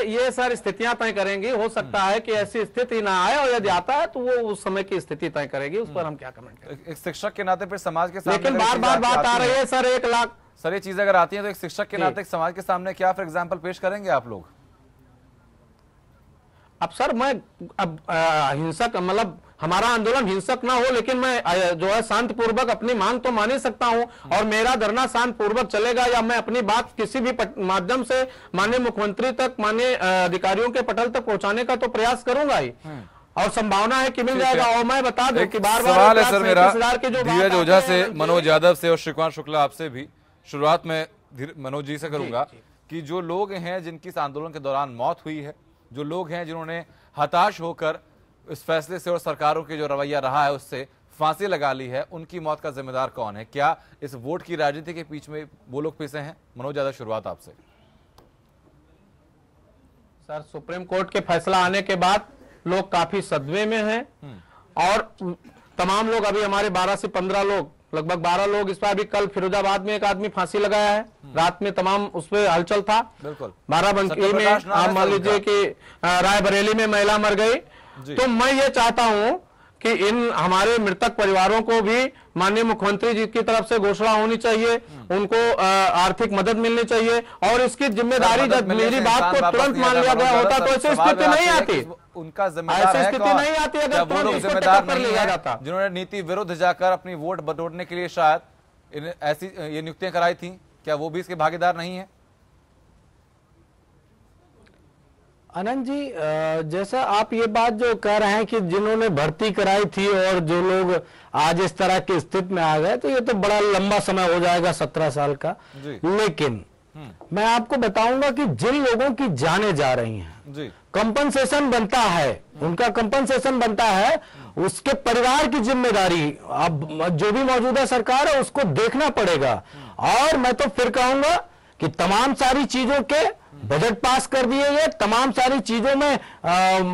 ये सर स्थितियां तय करेंगी। हो सकता है कि ऐसी स्थिति ना आए, और यदि आता है तो वो उस समय की स्थिति तय करेगी, उस पर हम क्या कमेंट करेंगे। एक शिक्षक के नाते फिर समाज के सामने, लेकिन बार बार बात आ रही है सर 1 लाख, सर ये चीजें अगर आती है तो एक शिक्षक के नाते समाज के सामने क्या फिर एग्जाम्पल पेश करेंगे आप लोग? अब सर मैं हिंसक, मतलब हमारा आंदोलन हिंसक ना हो, लेकिन मैं जो है शांतिपूर्वक अपनी मांग तो मान ही सकता हूं, और मेरा धरना शांतिपूर्वक चलेगा, या मैं अपनी बात किसी भी माध्यम से माननीय मुख्यमंत्री तक, माननीय अधिकारियों के पटल तक पहुंचाने का तो प्रयास करूंगा ही, और संभावना है कि मिल जाएगा। और मैं बता दूं कि बार-बार सवाल है सर मेरा धीरज ओझा से, मनोज यादव से और श्रीकांत शुक्ला आपसे भी, शुरुआत में मनोज जी से करूंगा कि जो लोग हैं जिनकी इस आंदोलन के दौरान मौत हुई है, जो लोग हैं जिन्होंने हताश होकर इस फैसले से और सरकारों के जो रवैया रहा है उससे फांसी लगा ली है, उनकी मौत का जिम्मेदार कौन है? क्या इस वोट की राजनीति के बीच में वो लोग पिसे हैं? मनोज यादव, शुरुआत आपसे। सर सुप्रीम कोर्ट के फैसला आने के बाद लोग काफी सदमे में हैं, और तमाम लोग, अभी हमारे 12 से 15 लोग, लगभग 12 लोग, इस पर अभी कल फिरोजाबाद में एक आदमी फांसी लगाया है, रात में तमाम उस पर हलचल था। बिल्कुल, बाराबंकी में आप मान लीजिए कि रायबरेली में महिला मर गई। तो मैं ये चाहता हूं कि इन हमारे मृतक परिवारों को भी माननीय मुख्यमंत्री जी की तरफ से घोषणा होनी चाहिए, उनको आर्थिक मदद मिलनी चाहिए, और इसकी जिम्मेदारी जब मेरी बात को तुरंत मान लिया गया होता तो ऐसी स्थिति नहीं आती, उनका जिम्मेदार है स्थिति नहीं आती अगर तुरंत जिम्मेदार नहीं लिया जाता, जिन्होंने नीति विरुद्ध जाकर अपनी वोट बटोरने के लिए शायद ऐसी ये नियुक्तियां कराई थी, क्या वो भी इसके भागीदार नहीं है? अनंत जी, जैसा आप ये बात जो कह रहे हैं कि जिन्होंने भर्ती कराई थी और जो लोग आज इस तरह की स्थिति में आ गए, तो ये तो बड़ा लंबा समय हो जाएगा, 17 साल का। लेकिन मैं आपको बताऊंगा कि जिन लोगों की जानें जा रही हैं, कंपनसेशन बनता है, उनका कंपनसेशन बनता है, उसके परिवार की जिम्मेदारी अब जो भी मौजूदा सरकार है उसको देखना पड़ेगा। और मैं तो फिर कहूंगा कि तमाम सारी चीजों के बजट पास कर दिए गए, तमाम सारी चीजों में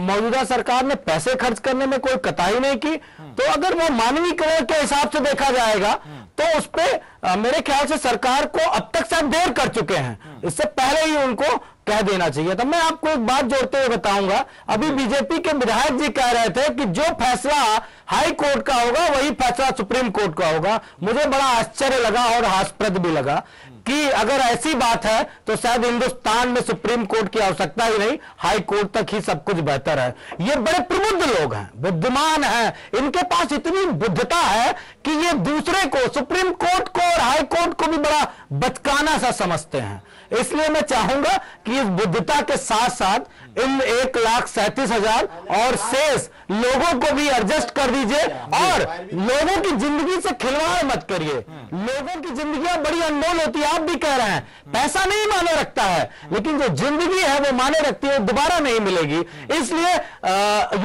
मौजूदा सरकार ने पैसे खर्च करने में कोई कताई नहीं की, तो अगर वो मानवीकरण के हिसाब से देखा जाएगा तो उस पे मेरे ख्याल से सरकार को अब तक शायद देर कर चुके हैं, इससे पहले ही उनको कह देना चाहिए था। मैं आपको एक बात जोड़ते हुए बताऊंगा, अभी बीजेपी के विधायक जी कह रहे थे कि जो फैसला हाई कोर्ट का होगा वही फैसला सुप्रीम कोर्ट का होगा। मुझे बड़ा आश्चर्य लगा और हास्यप्रद भी लगा कि अगर ऐसी बात है तो शायद हिंदुस्तान में सुप्रीम कोर्ट की आवश्यकता ही नहीं, हाई कोर्ट तक ही सब कुछ बेहतर है। ये बड़े प्रबुद्ध लोग हैं, बुद्धिमान हैं, इनके पास इतनी बुद्धता है कि ये दूसरे को, सुप्रीम कोर्ट को और हाई कोर्ट को भी बड़ा बचकाना सा समझते हैं। इसलिए मैं चाहूंगा कि इस बुद्धता के साथ साथ इन 1,37,000 और शेष लोगों को भी एडजस्ट कर दीजिए और लोगों की जिंदगी से खिलवाड़ मत करिए। लोगों की जिंदगियां बड़ी अनमोल होती है, आप भी कह रहे हैं, पैसा नहीं माने रखता है, लेकिन जो जिंदगी है वो माने रखती है, दोबारा नहीं मिलेगी। इसलिए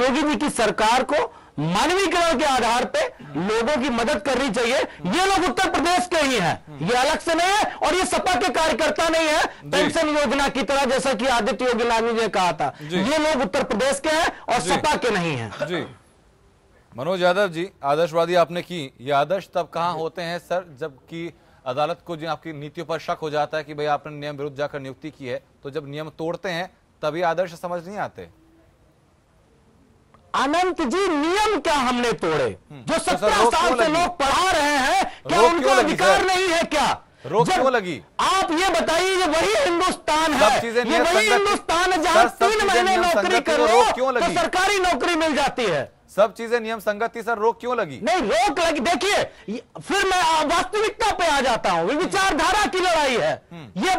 योगी जी की सरकार को मानवीकरण के आधार पे लोगों की मदद करनी चाहिए। ये लोग उत्तर प्रदेश के ही हैं, ये अलग से नहीं है और ये सपा के कार्यकर्ता नहीं है पेंशन योजना की तरह, जैसा कि आदित्य योगी लालू ने कहा था। ये लोग उत्तर प्रदेश के हैं और सपा के नहीं हैं। जी मनोज यादव जी, आदर्शवादी आपने की, ये आदर्श तब कहां होते हैं सर जबकि अदालत को जो आपकी नीतियों पर शक हो जाता है कि भाई आपने नियम विरुद्ध जाकर नियुक्ति की है, तो जब नियम तोड़ते हैं तभी आदर्श समझ नहीं आते। अनंत जी, नियम क्या हमने तोड़े? जो 17 साल से लोग पढ़ा रहे हैं, क्या उनको अधिकार नहीं है? क्या रोक क्यों लगी? आप ये बताइए, ये वही हिंदुस्तान है, ये वही हिंदुस्तान है जहां 3 महीने नौकरी कर लो तो सरकारी नौकरी मिल जाती है। सब चीजें नियम संगत थी सर, रोक क्यों लगी? नहीं, रोक लगी, देखिए फिर मैं वास्तविकता पे आ जाता हूं, विचारधारा की लड़ाई है। ये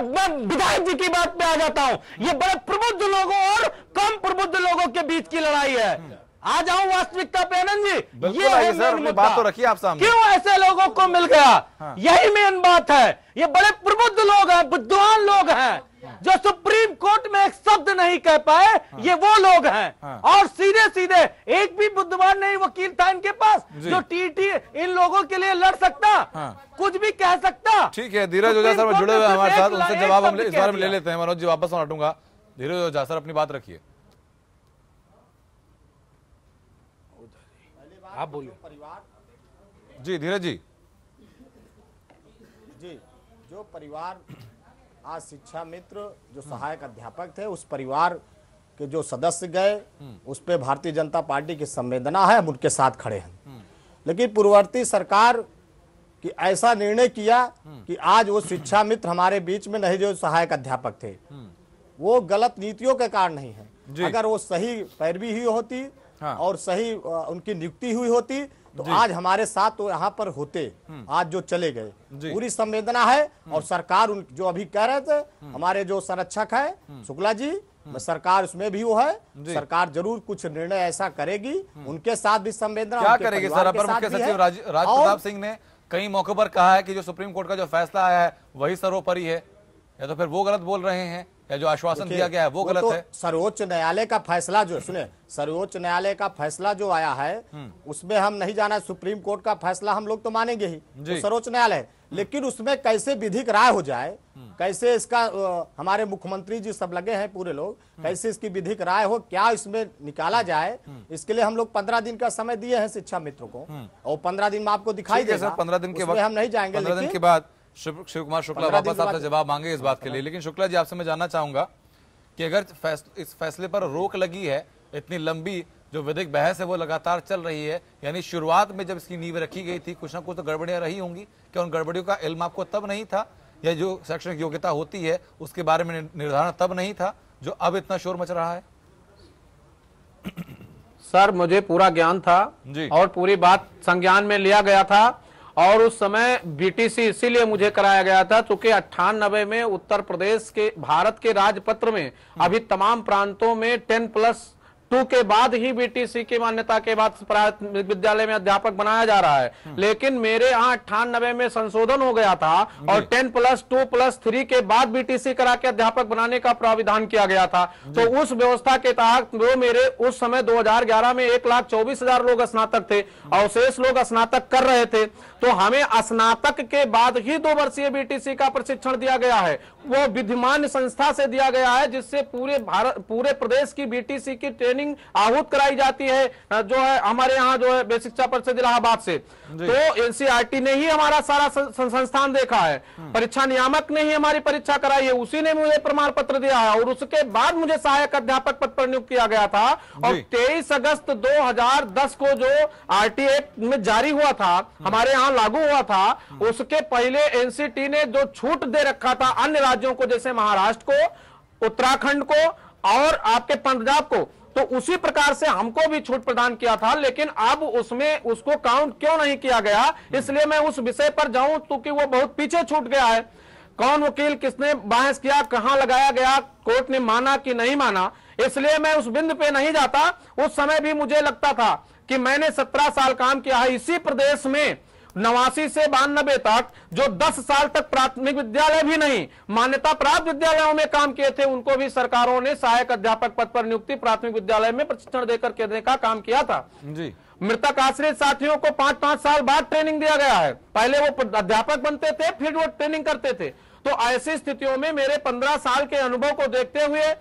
विधायक जी की बात पे आ जाता हूं, ये बड़े प्रबुद्ध लोगों और कम प्रबुद्ध लोगों के बीच की लड़ाई है। आ जाऊं वास्तविकता पे आनंद जी, ये है सर, अपनी बात तो रखिए आप सामने। क्यों ऐसे लोगों को मिल गया? हाँ। यही मेन बात है। ये बड़े प्रबुद्ध लोग हैं, बुद्धिमान लोग हैं, जो सुप्रीम कोर्ट में एक शब्द नहीं कह पाए। हाँ। ये वो लोग हैं। हाँ। और सीधे सीधे एक भी बुद्धिमान नहीं वकील था इनके पास जो टीटी इन लोगों के लिए लड़ सकता। हाँ। कुछ भी कह सकता। ठीक है, धीरज ओझा सर जुड़े हुए हमारे साथ, उनसे जवाब हम इस बारे में ले लेते हैं। मनोज जी वापस लौटूंगा। धीरज ओझा सर अपनी बात रखिए। आप बोलिए। जी धीरज जी। जी, जो परिवार आज शिक्षा मित्र जो सहायक अध्यापक थे, उस परिवार के जो सदस्य गए, उस पे भारतीय जनता पार्टी की संवेदना है, हम उनके साथ खड़े हैं। लेकिन पूर्ववर्ती सरकार की ऐसा निर्णय किया कि आज वो शिक्षा मित्र हमारे बीच में नहीं, जो सहायक अध्यापक थे। वो गलत नीतियों के कारण नहीं है। अगर वो सही पैरवी ही होती और सही उनकी नियुक्ति हुई होती तो आज हमारे साथ तो यहाँ पर होते। आज जो चले गए, पूरी संवेदना है। और सरकार जो अभी कह रहे थे, हमारे जो संरक्षक है शुक्ला जी, सरकार उसमें भी वो है, सरकार जरूर कुछ निर्णय ऐसा करेगी, उनके साथ भी संवेदना। क्या करेगी सर? अपर मुख्य सचिव राज प्रताप सिंह ने कई मौकों पर कहा है कि जो सुप्रीम कोर्ट का जो फैसला आया है वही सर्वोपरि है, या तो फिर वो गलत बोल रहे हैं या जो आश्वासन दिया गया है वो गलत है। सर्वोच्च न्यायालय का फैसला जो सुने, सर्वोच्च न्यायालय का फैसला जो आया है उसमें हम नहीं जाना, सुप्रीम कोर्ट का फैसला हम लोग तो मानेंगे ही, तो सर्वोच्च न्यायालय है। लेकिन उसमें कैसे विधिक राय हो जाए, कैसे इसका हमारे मुख्यमंत्री जी सब लगे हैं पूरे लोग, कैसे इसकी विधिक राय हो, क्या इसमें निकाला जाए, इसके लिए हम लोग 15 दिन का समय दिए हैं शिक्षा मित्रों को, और 15 दिन में आपको दिखाई देगा। 15 दिन के बाद हम नहीं जाएंगे। 15 दिन के बाद शिव कुमार शुक्ला वापस आपसे जवाब मांगे इस बात के लिए। लेकिन शुक्ला जी, आपसे मैं जानना चाहूंगा कि अगर इस फैसले पर रोक लगी है, इतनी लंबी जो विधिक बहस है वो लगातार चल रही है, यानी शुरुआत में जब इसकी नींव रखी गई थी कुछ ना कुछ तो गड़बड़ियां रही होंगी, क्या उन गड़बड़ियों का इल्म आपको तब नहीं था, या जो शैक्षणिक योग्यता होती है उसके बारे में निर्धारण तब नहीं था, जो अब इतना शोर मच रहा है? सर, मुझे पूरा ज्ञान था और पूरी बात संज्ञान में लिया गया था, और उस समय बीटीसी इसीलिए मुझे कराया गया था क्योंकि 98 में उत्तर प्रदेश के भारत के राजपत्र में अभी तमाम प्रांतों में 10+2 के बाद ही बीटीसी की मान्यता के बाद विद्यालय में अध्यापक बनाया जा रहा है। लेकिन मेरे यहाँ 98 में संशोधन हो गया था और 10+2+3 के बाद बीटीसी करा के अध्यापक बनाने का प्राविधान किया गया था। तो उस व्यवस्था के तहत वो मेरे उस समय 2011 में 1,24,000 लोग स्नातक थे और शेष लोग स्नातक कर रहे थे। तो हमें स्नातक के बाद ही 2 वर्षीय बीटीसी का प्रशिक्षण दिया गया है, वो विधिमान संस्था से दिया गया है, जिससे पूरे प्रदेश की बीटीसी की ट्रेनिंग ट्रेनिंग आहूत कराई जाती है जो है हमारे यहाँ जो है शिक्षा परिषद इलाहाबाद से, तो एनसीईआरटी ने ही हमारा सारा संस्थान देखा है, परीक्षा नियामक ने ही हमारी परीक्षा कराई है, उसी ने मुझे प्रमाण पत्र दिया है और उसके बाद मुझे सहायक अध्यापक पद पर नियुक्त किया गया था। और 23 अगस्त 2010 को जो आरटी एक्ट में जारी हुआ था, हमारे यहाँ लागू हुआ था, उसके पहले एनसीटी ने जो छूट दे रखा था अन्य राज्यों को, जैसे महाराष्ट्र को, उत्तराखंड को और आपके पंजाब को, तो उसी प्रकार से हमको भी छूट प्रदान किया था। लेकिन अब उसमें उसको काउंट क्यों नहीं किया गया, इसलिए मैं उस विषय पर जाऊं क्योंकि वो बहुत पीछे छूट गया है। कौन वकील, किसने बहस किया, कहां लगाया गया, कोर्ट ने माना कि नहीं माना, इसलिए मैं उस बिंदु पे नहीं जाता। उस समय भी मुझे लगता था कि मैंने 17 साल काम किया है इसी प्रदेश में, 89 से 92 तक, जो 10 साल तक प्राथमिक विद्यालय भी नहीं मान्यता प्राप्त विद्यालयों में काम किए थे, उनको भी सरकारों ने सहायक अध्यापक पद पर नियुक्ति प्राथमिक विद्यालय में प्रशिक्षण देकर देने का काम किया था जी। मृतक आश्रित साथियों को 5-5 साल बाद ट्रेनिंग दिया गया है, पहले वो अध्यापक बनते थे फिर वो ट्रेनिंग करते थे। तो ऐसी स्थितियों में मेरे 15 साल के अनुभव को देखते हुए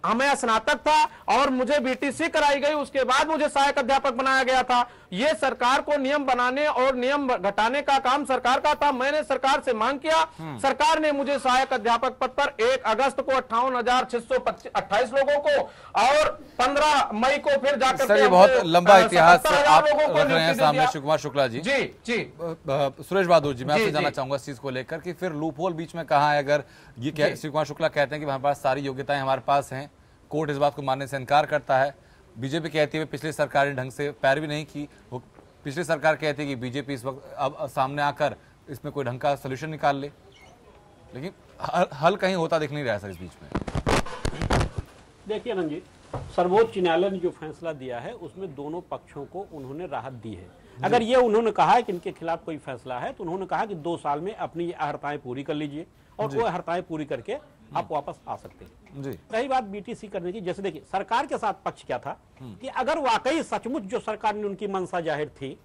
हमें स्नातक था और मुझे बीटीसी कराई गई, उसके बाद मुझे सहायक अध्यापक बनाया गया था। ये सरकार को नियम बनाने और नियम घटाने का काम सरकार का था। मैंने सरकार से मांग किया, सरकार ने मुझे सहायक अध्यापक पद पर 1 अगस्त को 58,628 लोगों को और 15 मई को फिर जाकर सर, ये बहुत लंबा इतिहास आप रख रहे हैं सामने शिव कुमार शुक्ला जी। जी जी सुरेश बहादुर जी, मैं आपसे जानना चाहूंगा इस चीज को लेकर कि फिर लूप होल बीच में कहाँ है। अगर ये शिव कुमार शुक्ला कहते हैं कि हमारे पास सारी योग्यताएं हमारे पास हैं, कोर्ट इस बात को मानने से इनकार करता है, बीजेपी कहती है पिछली सरकार ने ढंग से पैरवी नहीं की, वो पिछली सरकार कहती है कि बीजेपी इस वक्त अब सामने आकर इसमें कोई ढंग का सोल्यूशन निकाल ले, लेकिन हल कहीं होता दिख नहीं रहा है सर इस बीच में। देखिए रंजीत, सर्वोच्च न्यायालय ने जो फैसला दिया है उसमें दोनों पक्षों को उन्होंने राहत दी है। अगर ये उन्होंने कहा है कि इनके खिलाफ कोई फैसला है तो उन्होंने कहा कि 2 साल में अपनी ये अहर्ताएं पूरी कर लीजिए और वो अहर्ताएं पूरी करके आप वापस आ सकते हैं जी। रही बात बीटीसी करने की, जैसे देखिए सरकार के साथ पक्ष क्या था कि अगर वाकई सचमुच जो सरकार ने उनकी मंशा जाहिर थी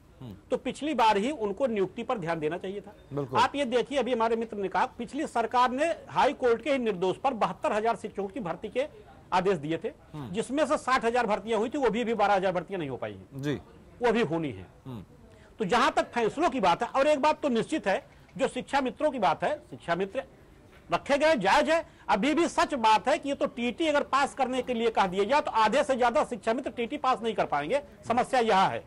तो पिछली बार ही उनको नियुक्ति पर ध्यान देना चाहिए था। आप ये देखिए, अभी हमारे मित्र ने कहा पिछली सरकार ने हाई कोर्ट के निर्दोष पर 72,000 शिक्षकों की भर्ती के आदेश दिए थे, जिसमें से 60,000 भर्तियां हुई थी, वो भी 12,000 भर्तियां नहीं हो पाई है जी, वो भी होनी है। तो जहां तक फैसलों की बात है, और एक बात तो निश्चित है, जो शिक्षा मित्रों की बात है, शिक्षा मित्र रखे गए जायज है। अभी भी सच बात है कि ये तो टीटी अगर पास करने के लिए कह दिया जाए तो आधे से ज्यादा शिक्षा मित्र टीटी पास नहीं कर पाएंगे। समस्या यह है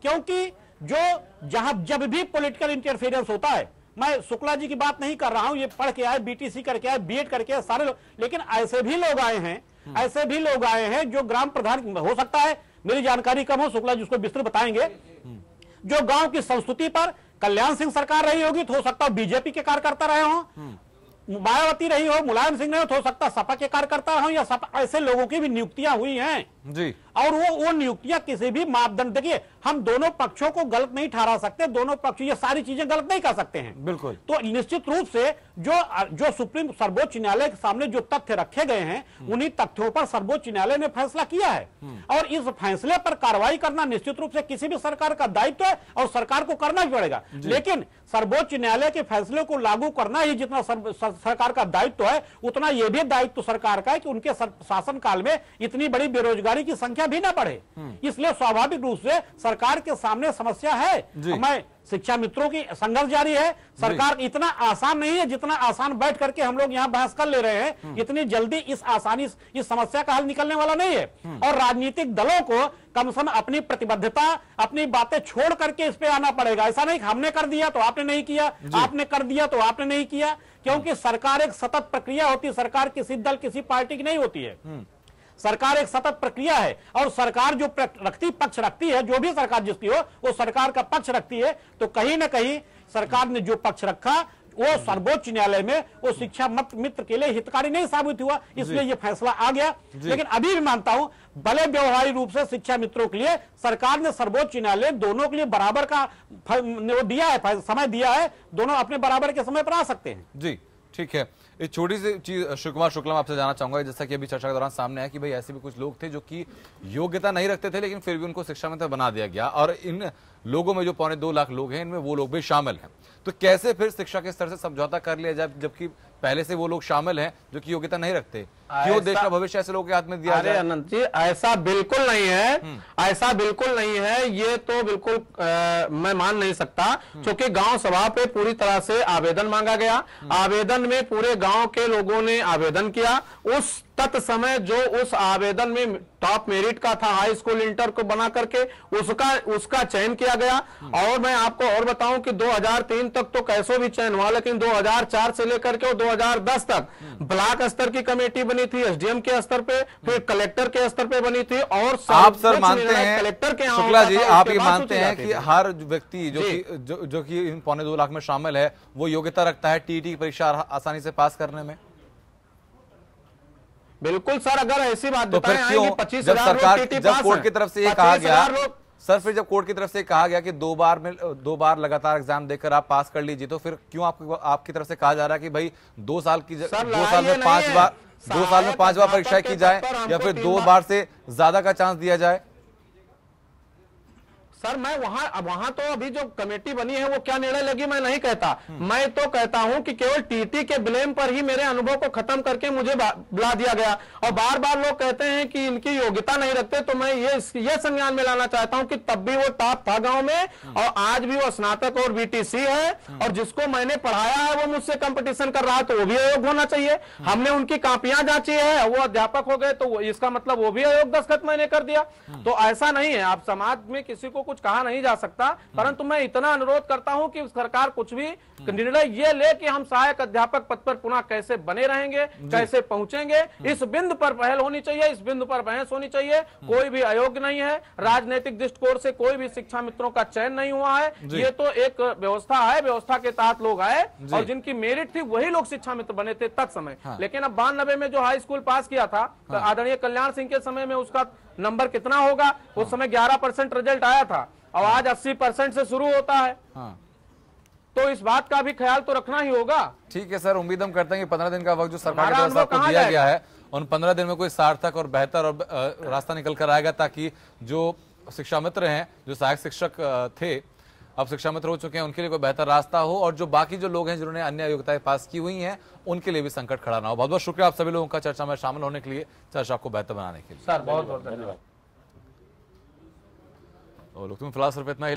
क्योंकि जो जहां जब भी पॉलिटिकल इंटरफेरेंस होता है, मैं शुक्ला जी की बात नहीं कर रहा हूं, ये पढ़ के आए, बीटीसी करके आए, बीएड करके आए सारे लोग, लेकिन ऐसे भी लोग आए हैं, ऐसे भी लोग आए हैं जो ग्राम प्रधान हो सकता है, मेरी जानकारी कम हो, शुक्ला जी उसको विस्तृत बताएंगे, जो गांव की संस्कृति पर कल्याण सिंह सरकार रही होगी तो हो सकता है बीजेपी के कार्यकर्ता रहे हो, मायावती रही हो, मुलायम सिंह ने हो सकता है सपा के कार्यकर्ता हो, या सपा, ऐसे लोगों की भी नियुक्तियां हुई हैं जी। और वो नियुक्तियां किसी भी मापदंड, देखिए हम दोनों पक्षों को गलत नहीं ठहरा सकते, दोनों पक्ष ये सारी चीजें गलत नहीं कर सकते हैं बिल्कुल। तो निश्चित रूप से जो सुप्रीम सर्वोच्च न्यायालय के सामने जो तथ्य रखे गए हैं उन्हीं तथ्यों पर सर्वोच्च न्यायालय ने फैसला किया है और इस फैसले पर कार्रवाई करना निश्चित रूप से किसी भी सरकार का दायित्व है और सरकार को करना भी पड़ेगा। लेकिन सर्वोच्च न्यायालय के फैसले को लागू करना ही जितना सरकार का दायित्व है, उतना यह भी दायित्व सरकार का है कि उनके शासनकाल में इतनी बड़ी बेरोजगारी की संख्या भी ना बढ़े। इसलिए स्वाभाविक रूप से सरकार के सामने समस्या है। मैं शिक्षा मित्रों की संघर्ष जारी है, सरकार इतना आसान नहीं है जितना आसान बैठ करके हम लोग यहाँ बहस कर ले रहे हैं, इतनी जल्दी इस समस्या का हल निकलने वाला नहीं है। और राजनीतिक दलों को कम से कम अपनी प्रतिबद्धता, अपनी बातें छोड़ करके इस पे आना पड़ेगा। ऐसा नहीं हमने कर दिया तो आपने नहीं किया, आपने कर दिया तो आपने नहीं किया, क्योंकि सरकार एक सतत प्रक्रिया होती है, सरकार किसी दल किसी पार्टी की नहीं होती है, सरकार एक सतत प्रक्रिया है। और सरकार जो पक्ष रखती है, जो भी सरकार जिसकी हो वो सरकार का पक्ष रखती है, तो कहीं ना कहीं सरकार ने जो पक्ष रखा वो सर्वोच्च न्यायालय में वो शिक्षा मित्र के लिए हितकारी नहीं साबित हुआ, इसलिए ये फैसला आ गया। लेकिन अभी भी मानता हूं भले व्यवहारिक रूप से शिक्षा मित्रों के लिए सरकार ने सर्वोच्च न्यायालय दोनों के लिए बराबर का दिया है, समय दिया है, दोनों अपने बराबर के समय पर आ सकते हैं जी। ठीक है, एक छोटी सी चीज शिव कुमार शुक्ला मैं आपसे जानना चाहूंगा, जैसा कि अभी चर्चा के दौरान सामने आया कि भाई ऐसे भी कुछ लोग थे जो कि योग्यता नहीं रखते थे लेकिन फिर भी उनको शिक्षा मित्र बना दिया गया, और इन लोगों में जो 2.25 लाख लोग हैं इनमें वो लोग भी शामिल हैं। तो कैसे फिर शिक्षा के स्तर से समझौता कर लिया जाए जबकि पहले से वो लोग शामिल हैं जो कि योग्यता नहीं रखते? क्यों देश का भविष्य ऐसे लोगों के हाथ में दिया जाए? अनंत जी, ऐसा बिल्कुल नहीं है, ऐसा बिल्कुल नहीं है। ये तो बिल्कुल मैं मान नहीं सकता, क्योंकि गांव सभा पे पूरी तरह से आवेदन मांगा गया। आवेदन में पूरे गांव के लोगों ने आवेदन किया। उस तत्समय जो उस आवेदन में टॉप मेरिट का था, हाई स्कूल इंटर को बना करके उसका चयन किया गया। और मैं आपको और बताऊं कि 2003 तक तो कैसो भी चयन हुआ, लेकिन 2004 से लेकर के 2010 तक ब्लॉक स्तर की कमेटी बनी थी, एसडीएम के स्तर पे, फिर कलेक्टर के स्तर पे बनी थी। और आप सर मानते हैं, कलेक्टर के शुक्ला जी, आप ये मानते हैं कि हर व्यक्ति जो कि इन 1.25 लाख में शामिल है वो योग्यता रखता है टीटी की परीक्षा आसानी से पास करने में? बिल्कुल सर, अगर ऐसी बात तो फिर क्यों जब सरकार, जब कोर्ट की तरफ से ये कहा गया सर, फिर जब कोर्ट की तरफ से कहा गया कि 2 बार लगातार एग्जाम देकर आप पास कर लीजिए, तो फिर क्यों आपकी तरफ से कहा जा रहा है कि भाई 2 साल में 5 बार परीक्षा की जाए या फिर 2 बार से ज्यादा का चांस दिया जाए? सर मैं वहां तो अभी जो कमेटी बनी है वो क्या निर्णय लगी मैं नहीं कहता। मैं तो कहता हूं कि केवल टीटी के ब्लेम पर ही मेरे अनुभव को खत्म करके मुझे बुला दिया गया। और बार बार लोग कहते हैं कि इनकी योग्यता नहीं रखते, तो मैं ये संज्ञान में लाना चाहता हूं कि तब भी वो टॉप था गांव में, और आज भी वो स्नातक और बीटीसी है, और जिसको मैंने पढ़ाया है वो मुझसे कंपटीशन कर रहा है, तो वो भी अयोग्य होना चाहिए। हमने उनकी कॉपियां जांची है, वो अध्यापक हो गए, तो इसका मतलब वो भी अयोग्य दस्तखत मैंने कर दिया। तो ऐसा नहीं है, आप समाज में किसी को कुछ कहा नहीं जा सकता, परंतु मैं इतना अनुरोध करता हूं कि सरकार कुछ भी निर्णय ये ले कि हम सहायक अध्यापक पद पर पुनः कैसे बने रहेंगे, कैसे पहुंचेंगे, इस बिंदु पर पहल होनी चाहिए, इस बिंदु पर बहस होनी चाहिए। कोई भी अयोग्य नहीं है, राजनीतिक दृष्टिकोण से कोई भी शिक्षा मित्रों का चयन नहीं हुआ है। ये तो एक व्यवस्था है, व्यवस्था के तहत लोग आए और जिनकी मेरिट थी वही लोग शिक्षा मित्र बने थे तत्समय। लेकिन अब 92 में जो हाई स्कूल पास किया था, आदरणीय कल्याण सिंह के समय में उसका नंबर कितना होगा? उस समय 11% रिजल्ट आया था, और आज 80% से शुरू होता है। तो इस बात का भी ख्याल तो रखना ही होगा। ठीक है सर, उम्मीद हम करते हैं कि 15 दिन का वक्त जो सरकार की तरफ से आपको दिया गया है, उन 15 दिन में कोई सार्थक और बेहतर और रास्ता निकल कर आएगा, ताकि जो शिक्षा मित्र हैं, जो सहायक शिक्षक थे अब शिक्षा मित्र हो चुके हैं, उनके लिए कोई बेहतर रास्ता हो, और जो बाकी जो लोग हैं जिन्होंने अन्य योग्यताएं पास की हुई हैं उनके लिए भी संकट खड़ा ना हो। बहुत बहुत शुक्रिया आप सभी लोगों का चर्चा में शामिल होने के लिए, चर्चा को बेहतर बनाने के लिए। सर बहुत बहुत धन्यवाद। और फिलहाल सिर्फ इतना ही।